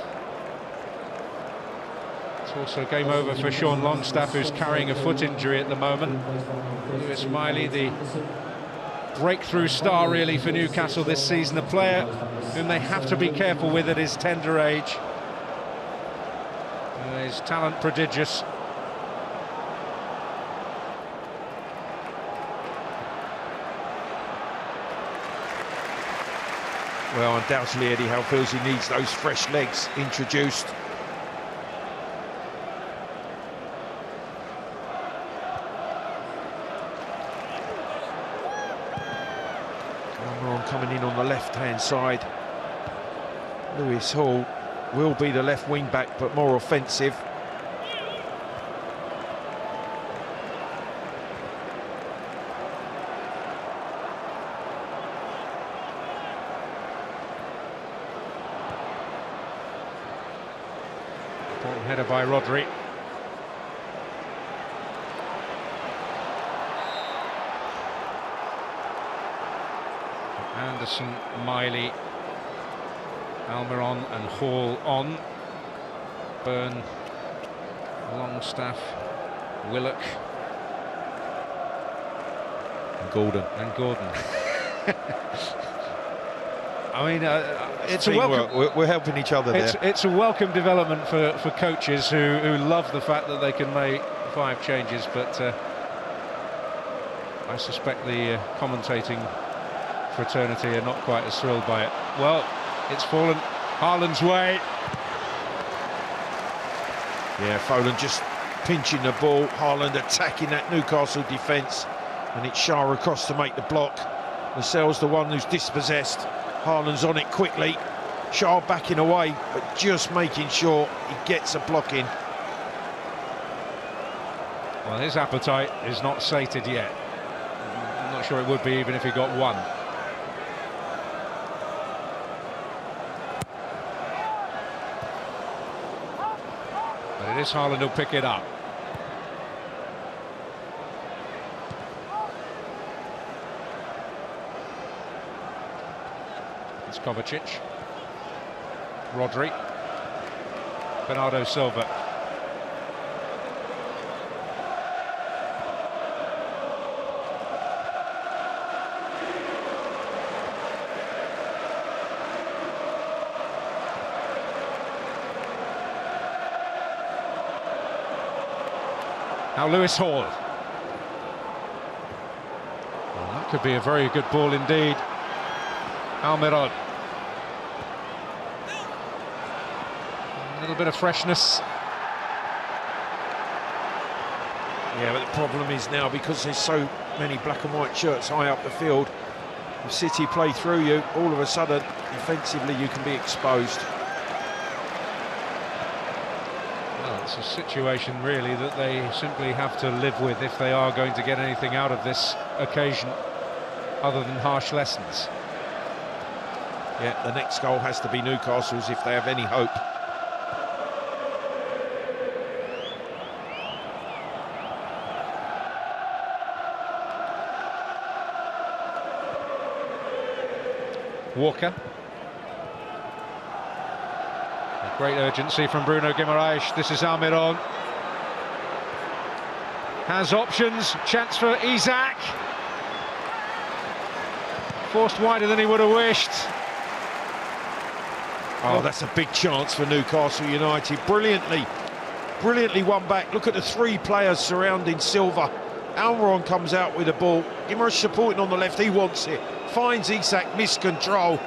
It's also game over for Sean Longstaff, who's carrying a foot injury at the moment. Lewis Miley, the breakthrough star really for Newcastle this season, a player whom they have to be careful with at his tender age. His talent prodigious. Well, undoubtedly Eddie Howe feels he needs those fresh legs introduced. Almiron coming in on the left-hand side. Lewis Hall will be the left wing-back, but more offensive. Header by Rodri. Anderson, Miley, Almiron and Hall on. Byrne, Longstaff, Willock and Gordon. I mean, it's Teamwork. a welcome. We're helping each other there. It's a welcome development for coaches who love the fact that they can make 5 changes, but I suspect the commentating fraternity are not quite as thrilled by it. Well, it's fallen Haaland's way. Yeah, Foden just pinching the ball. Haaland attacking that Newcastle defence, and it's Shah across to make the block. Lascelles the one who's dispossessed. Haaland's on it quickly. Shah backing away, but just making sure he gets a block in. Well, his appetite is not sated yet. I'm not sure it would be even if he got one. But it is Haaland who'll pick it up. It's Kovacic. Rodri. Bernardo Silva. Now Lewis Hall. Well, that could be a very good ball indeed. Almiron. A little bit of freshness. Yeah, but the problem is now, because there's so many black and white shirts high up the field, if City play through you, all of a sudden, defensively, you can be exposed. Well, it's a situation really that they simply have to live with if they are going to get anything out of this occasion other than harsh lessons. Yeah, the next goal has to be Newcastle's if they have any hope. Walker. A great urgency from Bruno Guimaraes. This is Almiron. Has options. Chance for Isak. Forced wider than he would have wished. Oh, that's a big chance for Newcastle United. Brilliantly won back. Look at the 3 players surrounding Silva. Almiron comes out with the ball. Guimaraes supporting on the left, he wants it. Finds Isak, missed control.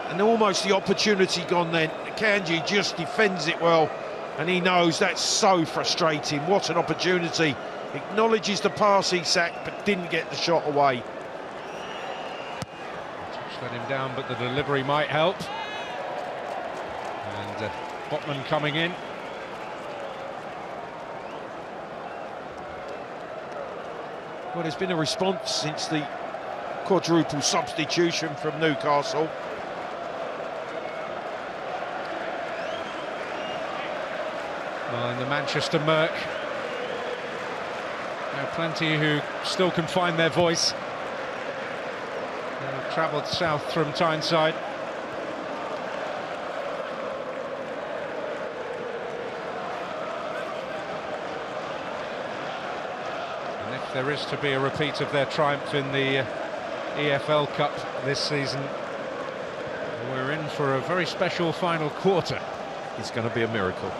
And almost the opportunity gone then. Kanji just defends it well. And he knows that's so frustrating. What an opportunity. Acknowledges the pass, Isak, but didn't get the shot away. Touch let him down, but the delivery might help. And Botman coming in. Well, there's been a response since the quadruple substitution from Newcastle. Well, in the Manchester murk, there are plenty who still can find their voice. They've travelled south from Tyneside. And if there is to be a repeat of their triumph in the EFL Cup this season, we're in for a very special final quarter. It's going to be a miracle.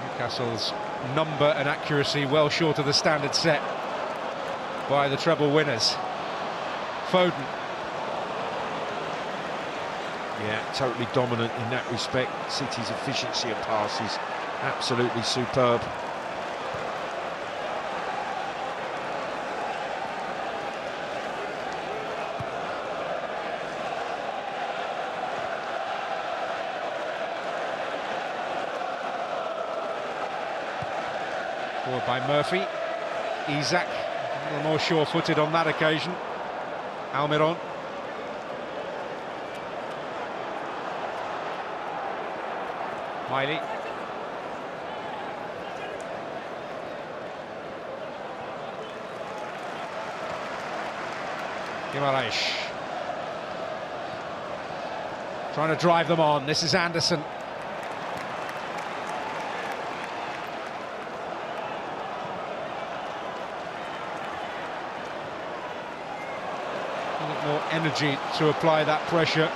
Newcastle's number and accuracy well short of the standard set by the treble winners. Foden. Yeah, totally dominant in that respect. City's efficiency of passes, absolutely superb. Forward by Murphy. Isak, a little more sure-footed on that occasion. Almiron. Miley. Emirates trying to drive them on. This is Anderson. A little more energy to apply that pressure,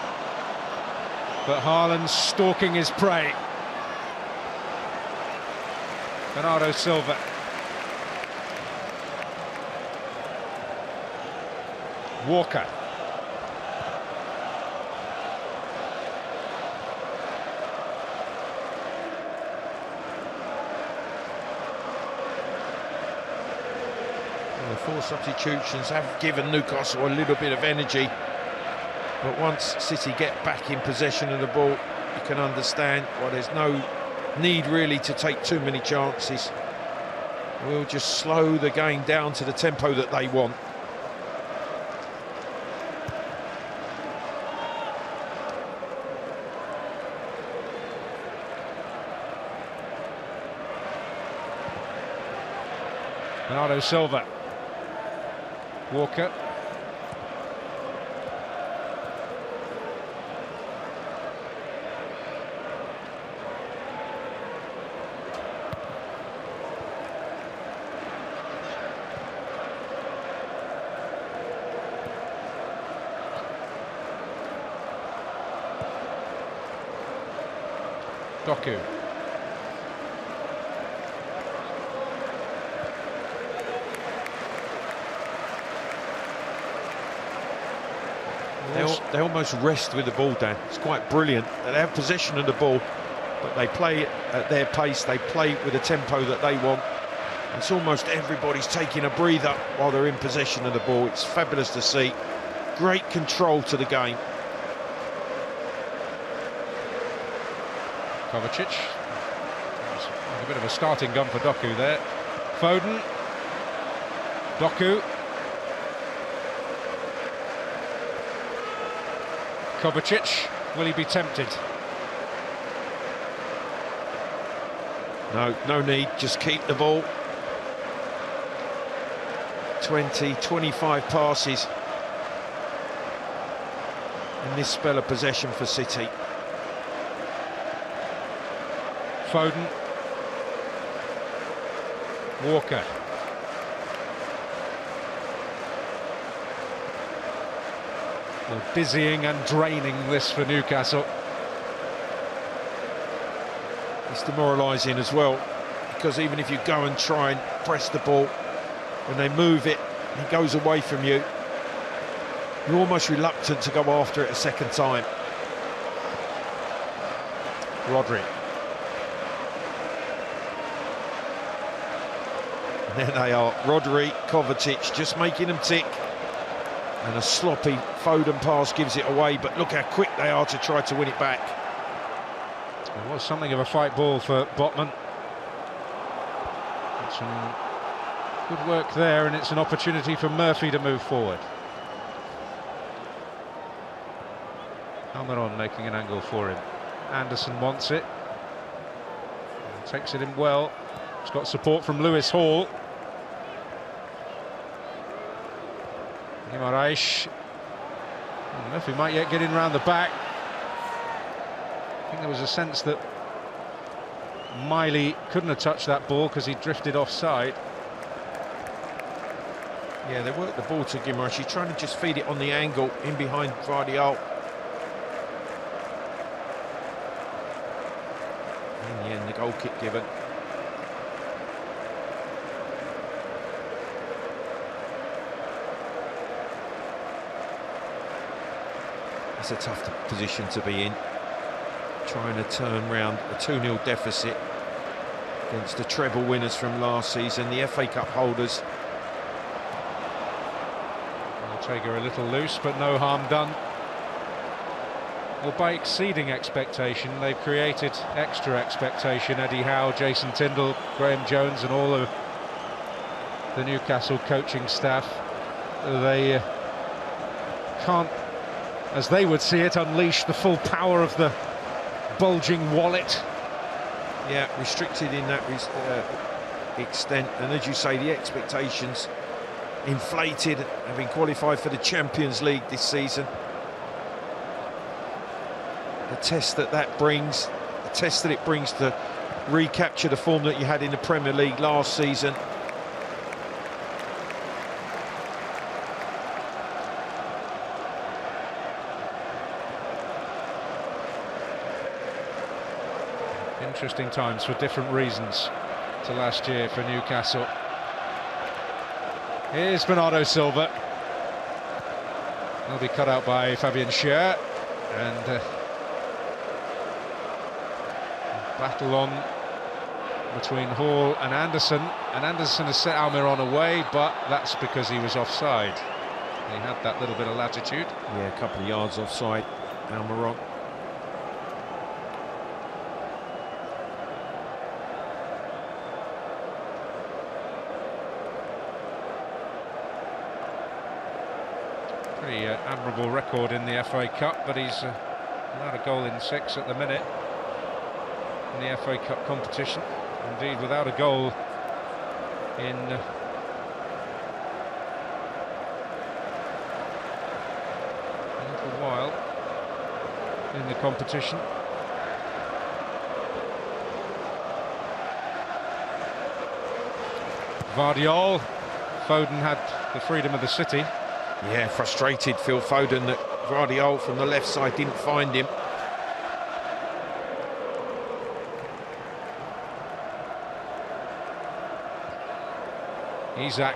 but Haaland's stalking his prey. Bernardo Silva. Walker. Well, the 4 substitutions have given Newcastle a little bit of energy, but once City get back in possession of the ball, you can understand why there's no need really to take too many chances. We'll just slow the game down to the tempo that they want. Bernardo Silva. Walker. Doku. They almost rest with the ball, Dan. It's quite brilliant. They have possession of the ball, but they play at their pace. They play with the tempo that they want. It's almost everybody's taking a breather while they're in possession of the ball. It's fabulous to see. Great control to the game. Kovacic. A bit of a starting gun for Doku there. Foden. Doku. Kovacic, will he be tempted? No need, just keep the ball. 20, 25 passes in this spell of possession for City. Foden. Walker. Well, dizzying and draining this for Newcastle. It's demoralising as well, because even if you go and try and press the ball, when they move it, it goes away from you. You're almost reluctant to go after it a second time. Rodri. And there they are, Rodri, Kovacic, just making them tick. And a sloppy Foden pass gives it away, but look how quick they are to try to win it back. It was something of a fight ball for Botman. Some good work there, and it's an opportunity for Murphy to move forward. Almiron making an angle for him. Anderson wants it. Takes it in well. He's got support from Lewis Hall. Emirates. Murphy might yet get in round the back. I think there was a sense that Miley couldn't have touched that ball because he drifted offside. Yeah, they worked the ball to Emirates. He's trying to just feed it on the angle in behind Vardiol. In the end, the goal kick given. It's a tough position to be in, trying to turn round a 2-0 deficit against the treble winners from last season, the FA Cup holders. Ortega a little loose, but no harm done. Well, by exceeding expectation, they've created extra expectation. Eddie Howe, Jason Tindall, Graham Jones and all of the Newcastle coaching staff. They can't, as they would see it, unleash the full power of the bulging wallet. Yeah, restricted in that extent, and as you say, the expectations inflated, having qualified for the Champions League this season. The test that brings, the test that it brings to recapture the form that you had in the Premier League last season. Interesting times for different reasons to last year for Newcastle. Here's Bernardo Silva. He'll be cut out by Fabian Schär, and battle on between Hall and Anderson. And Anderson has set Almiron away, but that's because he was offside. He had that little bit of latitude. Yeah, a couple of yards offside, Almiron. Pretty admirable record in the FA Cup, but he's without a goal in 6 at the minute in the FA Cup competition. Indeed, without a goal in a little while in the competition. Vardiol. Foden had the freedom of the city. Yeah, frustrated Phil Foden that Vardiol from the left side didn't find him. Isak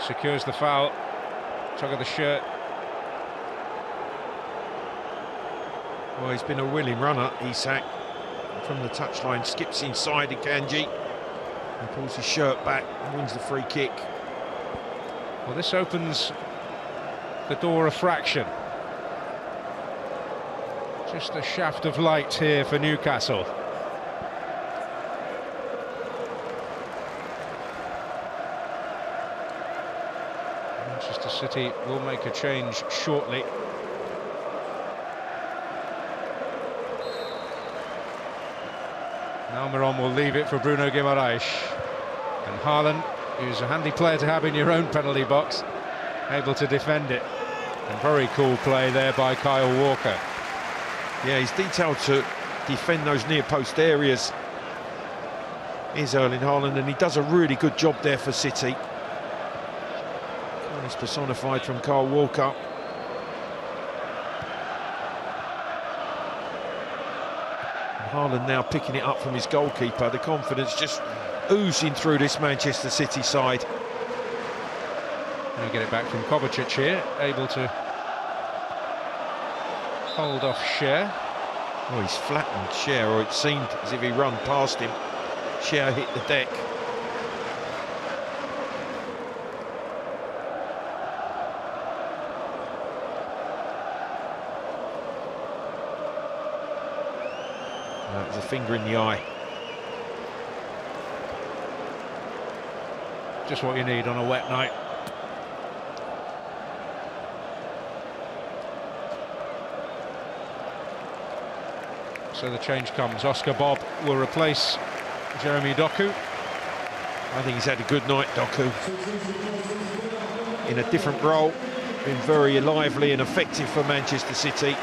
secures the foul. Tug of the shirt. Well, he's been a willing runner, Isak. From the touchline, skips inside Akanji. He pulls his shirt back and wins the free kick. Well, this opens the door a fraction. Just a shaft of light here for Newcastle. Manchester City will make a change shortly. Almiron will leave it for Bruno Guimaraes. And Haaland, who's a handy player to have in your own penalty box, able to defend it. And very cool play there by Kyle Walker. Yeah, he's detailed to defend those near post areas. Here's Erling Haaland, and he does a really good job there for City. It's personified from Kyle Walker. Haaland now picking it up from his goalkeeper. The confidence just oozing through this Manchester City side. Now get it back from Kovacic here, able to hold off Schär. Oh, he's flattened Schär, or it seemed as if he run past him. Schär hit the deck. That was a finger in the eye. Just what you need on a wet night. So the change comes. Oscar Bob will replace Jeremy Doku. I think he's had a good night, Doku. In a different role, been very lively and effective for Manchester City.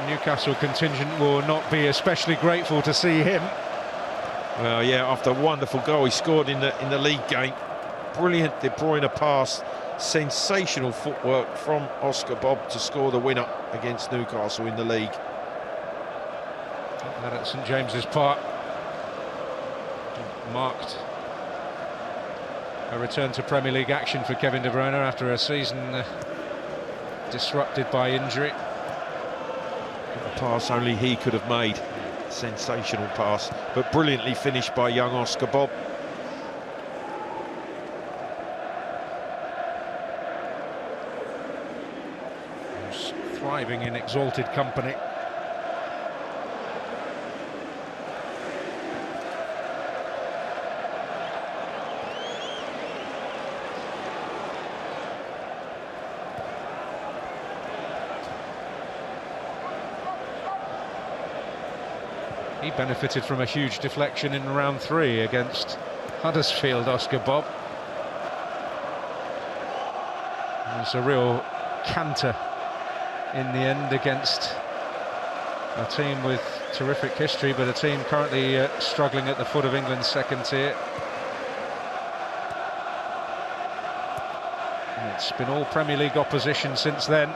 Newcastle contingent will not be especially grateful to see him. Well, yeah, after a wonderful goal he scored in the league game. Brilliant De Bruyne pass, sensational footwork from Oscar Bob to score the winner against Newcastle in the league. That at St James's Park marked a return to Premier League action for Kevin De Bruyne after a season disrupted by injury. A pass only he could have made. Sensational pass, but brilliantly finished by young Oscar Bob. Who's thriving in exalted company. He benefited from a huge deflection in round 3 against Huddersfield, Oscar Bob. It was a real canter in the end against a team with terrific history, but a team currently struggling at the foot of England's second tier. And it's been all Premier League opposition since then.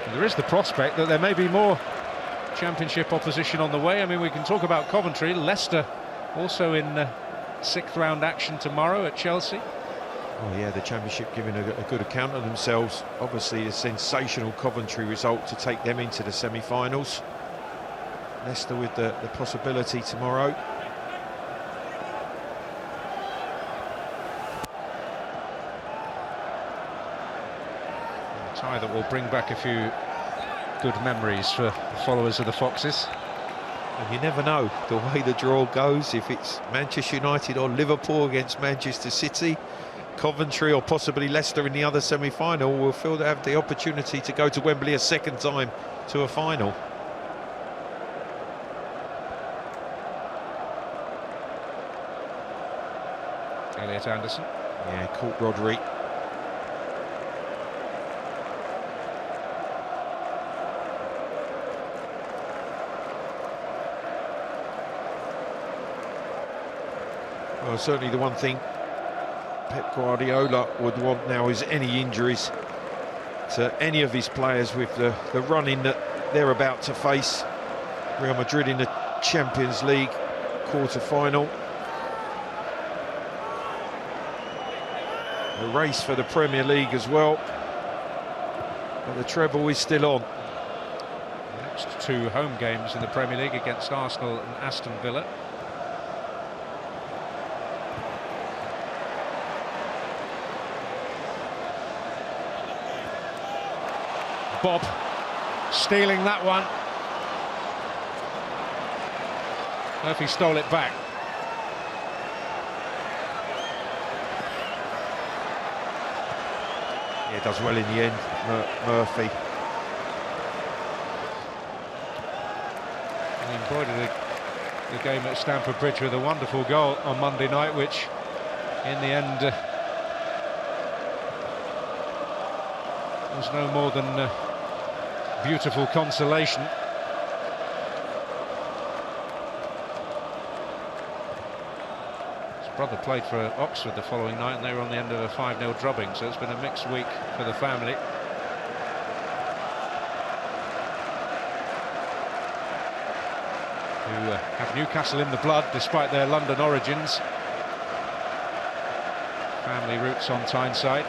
And there is the prospect that there may be more Championship opposition on the way. I mean, we can talk about Coventry. Leicester also in 6th round action tomorrow at Chelsea. Oh yeah, the Championship giving a good account of themselves. Obviously a sensational Coventry result to take them into the semi-finals. Leicester with the possibility tomorrow. A tie that will bring back a few good memories for followers of the Foxes. And you never know the way the draw goes, if it's Manchester United or Liverpool against Manchester City, Coventry or possibly Leicester in the other semi-final will feel they have the opportunity to go to Wembley a second time to a final. Elliot Anderson. Yeah, caught Rodri. Well, certainly the one thing Pep Guardiola would want now is any injuries to any of his players with the run-in that they're about to face. Real Madrid in the Champions League quarter-final. The race for the Premier League as well. But the treble is still on. The next 2 home games in the Premier League against Arsenal and Aston Villa. Bob stealing that one. Murphy stole it back. Yeah, does well in the end, Murphy. He embroidered the game at Stamford Bridge with a wonderful goal on Monday night, which in the end was no more than beautiful consolation. His brother played for Oxford the following night and they were on the end of a 5-0 drubbing, so it's been a mixed week for the family. Who have Newcastle in the blood despite their London origins. Family roots on Tyneside.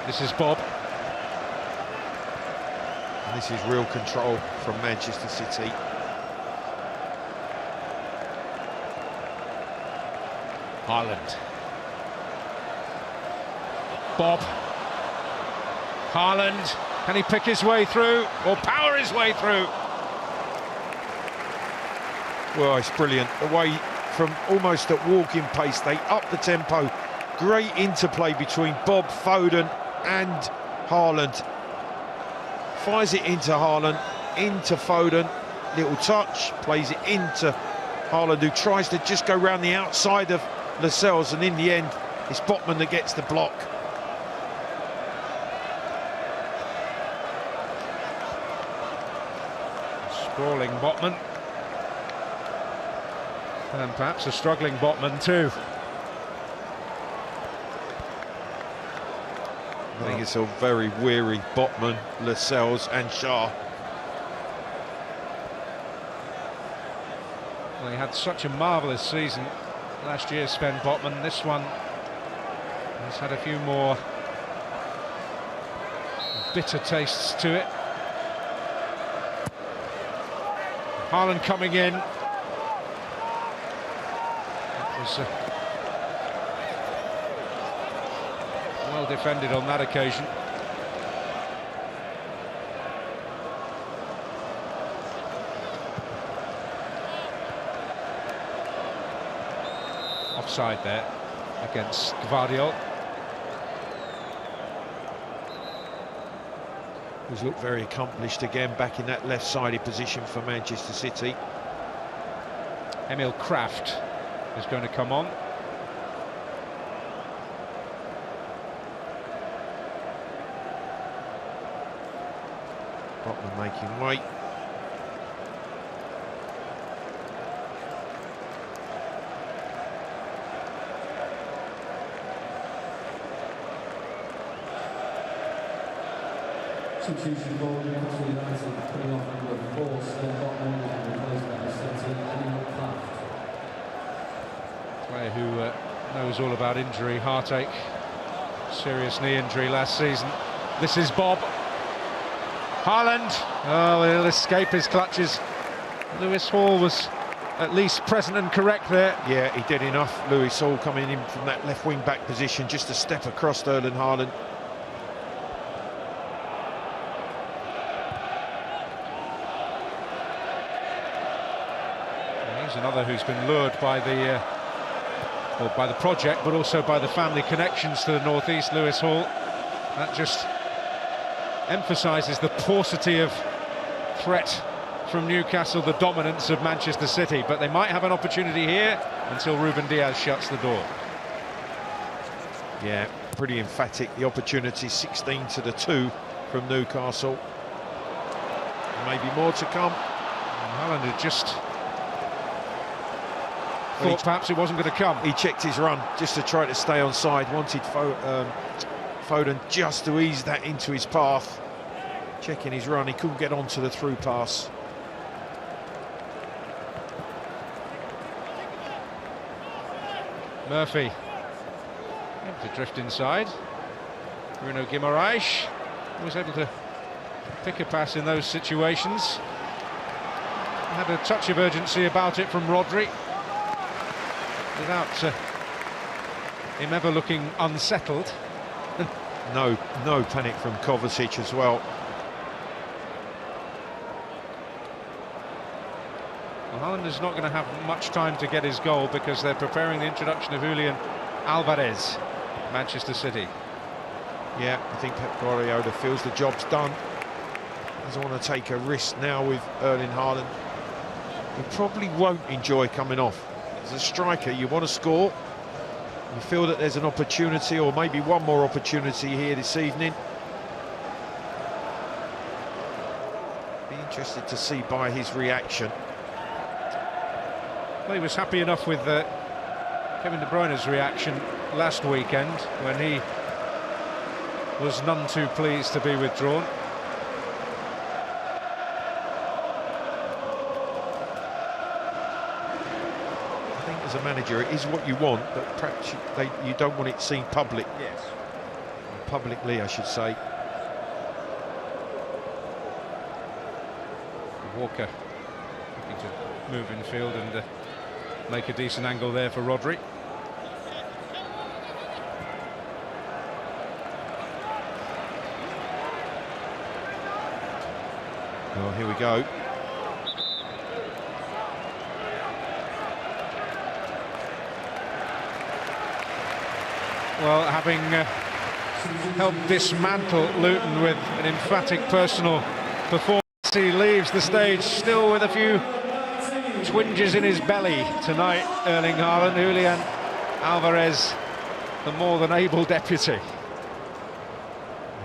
This is Bob. And this is real control from Manchester City. Haaland. Bob. Haaland. Can he pick his way through or power his way through? Well, it's brilliant. The way from almost at walking pace, they up the tempo. Great interplay between Bob, Foden and Haaland. Fires it into Haaland, into Foden. Little touch, plays it into Haaland, who tries to just go round the outside of Lascelles, and in the end, it's Botman that gets the block. Sprawling Botman. And perhaps a struggling Botman too. I think it's a very weary Botman, Lascelles and Shah. Well, he had such a marvellous season last year, Sven Botman. This one has had a few more bitter tastes to it. Haaland coming in. It was well defended on that occasion. Offside there against Gvardiol. who's looked very accomplished again, back in that left-sided position for Manchester City. Emil Kraft is going to come on. Botman making way. Substitution for Newcastle United, putting off number 4, Sven Botman, and replaced by the 17, Emil Kraft. Player who knows all about injury, heartache, serious knee injury last season. This is Bob. Haaland, oh, he'll escape his clutches. Lewis Hall was at least present and correct there. Yeah, he did enough. Lewis Hall coming in from that left wing-back position, just a step across Erling Haaland. He's another who's been lured by the by the project, but also by the family connections to the northeast, Lewis Hall. That just emphasises the paucity of threat from Newcastle, the dominance of Manchester City, but they might have an opportunity here until Ruben Diaz shuts the door. Yeah, pretty emphatic, the opportunity, 16-2 from Newcastle. Maybe more to come. And Haaland had just thought perhaps it wasn't going to come. He checked his run just to try to stay on side, wanted Foden just to ease that into his path. Checking his run, he couldn't get onto the through pass. Murphy able to drift inside. Bruno Guimaraes was able to pick a pass in those situations. Had a touch of urgency about it from Rodri, without him ever looking unsettled. No panic from Kovacic as well. Well, Haaland is not going to have much time to get his goal because they're preparing the introduction of Julian Alvarez, Manchester City. Yeah, I think Pep Guardiola feels the job's done. Doesn't want to take a risk now with Erling Haaland. He probably won't enjoy coming off. As a striker, you want to score. You feel that there's an opportunity, or maybe one more opportunity here this evening. Be interested to see by his reaction. Well, he was happy enough with Kevin De Bruyne's reaction last weekend when he was none too pleased to be withdrawn. As a manager, it is what you want, but perhaps you don't want it seen public. Yes. Publicly, I should say. Walker looking to move in field and make a decent angle there for Rodri. Well, here we go. Well, having helped dismantle Luton with an emphatic personal performance, he leaves the stage still with a few twinges in his belly tonight. Erling Haaland, Julian Alvarez, the more than able deputy.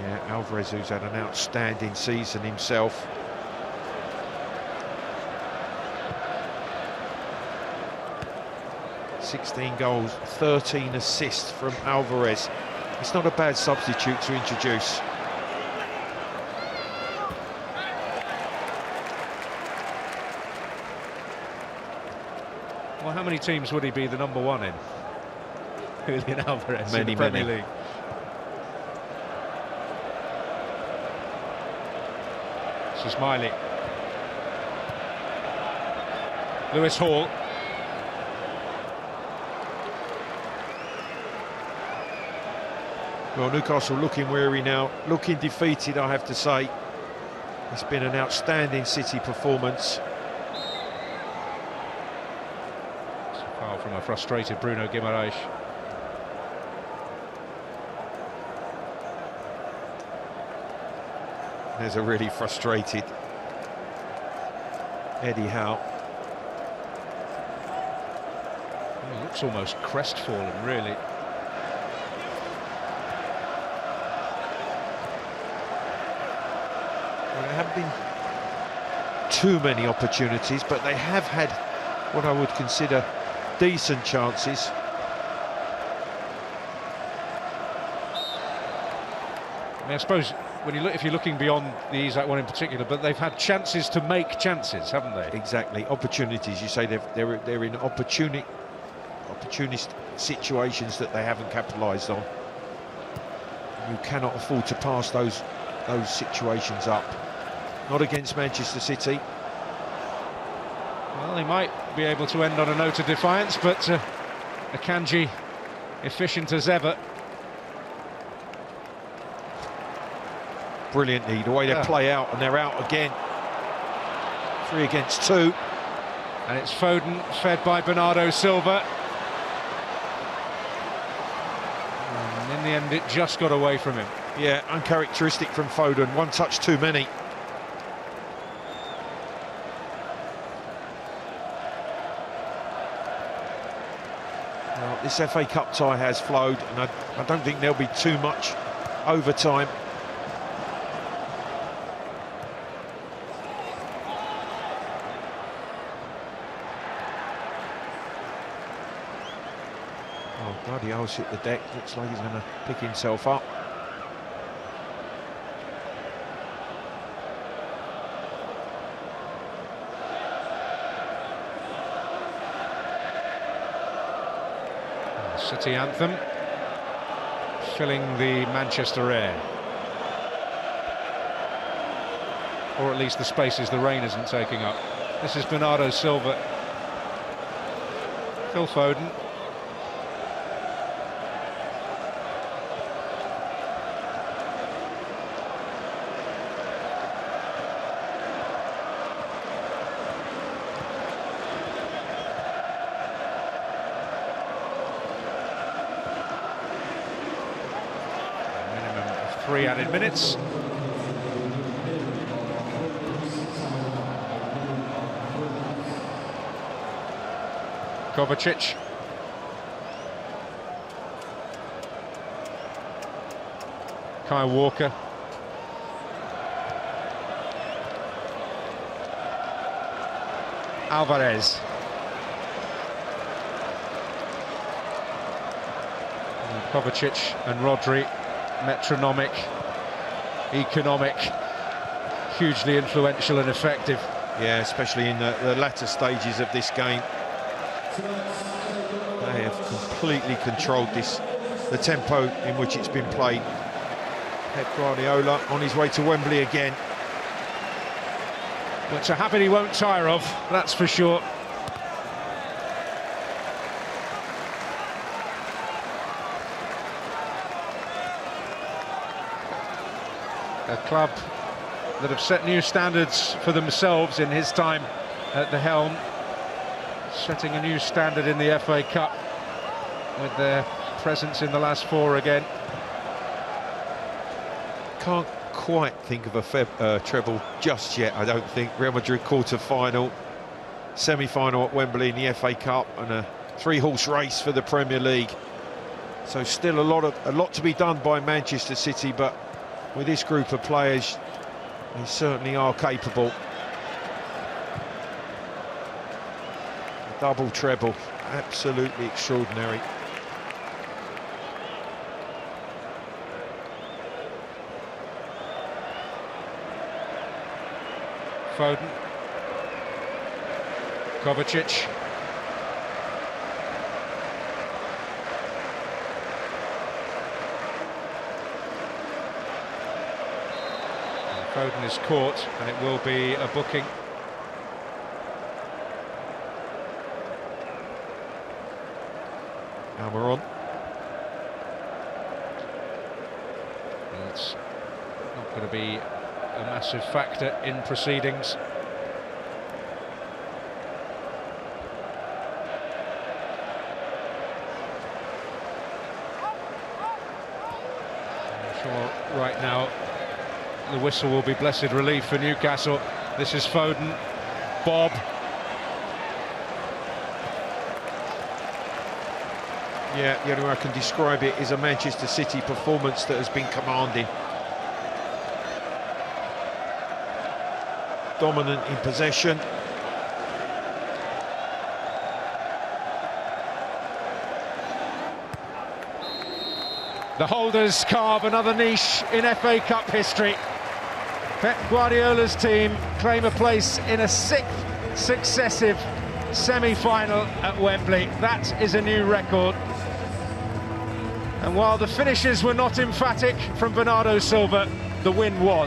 Yeah, Alvarez, who's had an outstanding season himself. ...16 goals, 13 assists from Alvarez. It's not a bad substitute to introduce. Well, how many teams would he be the number one in? Julian Alvarez in the Premier League. This is Miley. Lewis Hall. Well, Newcastle looking weary now, looking defeated, I have to say. It's been an outstanding City performance. So far from a frustrated Bruno Guimaraes. There's a really frustrated Eddie Howe. He looks almost crestfallen, really. Well, there haven't been too many opportunities, but they have had what I would consider decent chances. I mean, I suppose when you look, if you're looking beyond the Isak one in particular, but they've had chances to make chances, haven't they? Exactly, opportunities. You say they're in opportunist situations that they haven't capitalised on. You cannot afford to pass those situations up. Not against Manchester City. Well, they might be able to end on a note of defiance, but Akanji efficient as ever. Brilliantly, the way they play out, and they're out again. 3 against 2. And it's Foden, fed by Bernardo Silva. And in the end, it just got away from him. Yeah, uncharacteristic from Foden. One touch too many. Well, this FA Cup tie has flowed, and I don't think there'll be too much overtime. Oh, bloody hell's hit the deck. Looks like he's going to pick himself up. City anthem filling the Manchester air, or at least the spaces the rain isn't taking up. This is Bernardo Silva, Phil Foden. Minimum of 3 added minutes. Kovacic. Kyle Walker. Alvarez. And Kovacic and Rodri, metronomic, economic, hugely influential and effective. Yeah, especially in the latter stages of this game. They have completely controlled the tempo in which it's been played. Pep Guardiola on his way to Wembley again. Which a habit he won't tire of, that's for sure. A club that have set new standards for themselves in his time at the helm, setting a new standard in the FA Cup with their presence in the last 4 again. Can't quite think of a treble just yet, I don't think. Real Madrid quarter-final, semi-final at Wembley in the FA Cup, and a 3-horse race for the Premier League. So still a lot to be done by Manchester City, but with this group of players, they certainly are capable. A double treble, absolutely extraordinary. Foden, Kovacic, Foden is caught, and it will be a booking. Almiron. And it's not going to be a massive factor in proceedings. I'm sure right now The whistle will be blessed relief for Newcastle. This is Foden, Bob. Yeah, the only way I can describe it is a Manchester City performance that has been commanding. Dominant in possession. The holders carve another niche in FA Cup history. Pep Guardiola's team claim a place in a 6th successive semi-final at Wembley. That is a new record. And while the finishes were not emphatic from Bernardo Silva, the win was.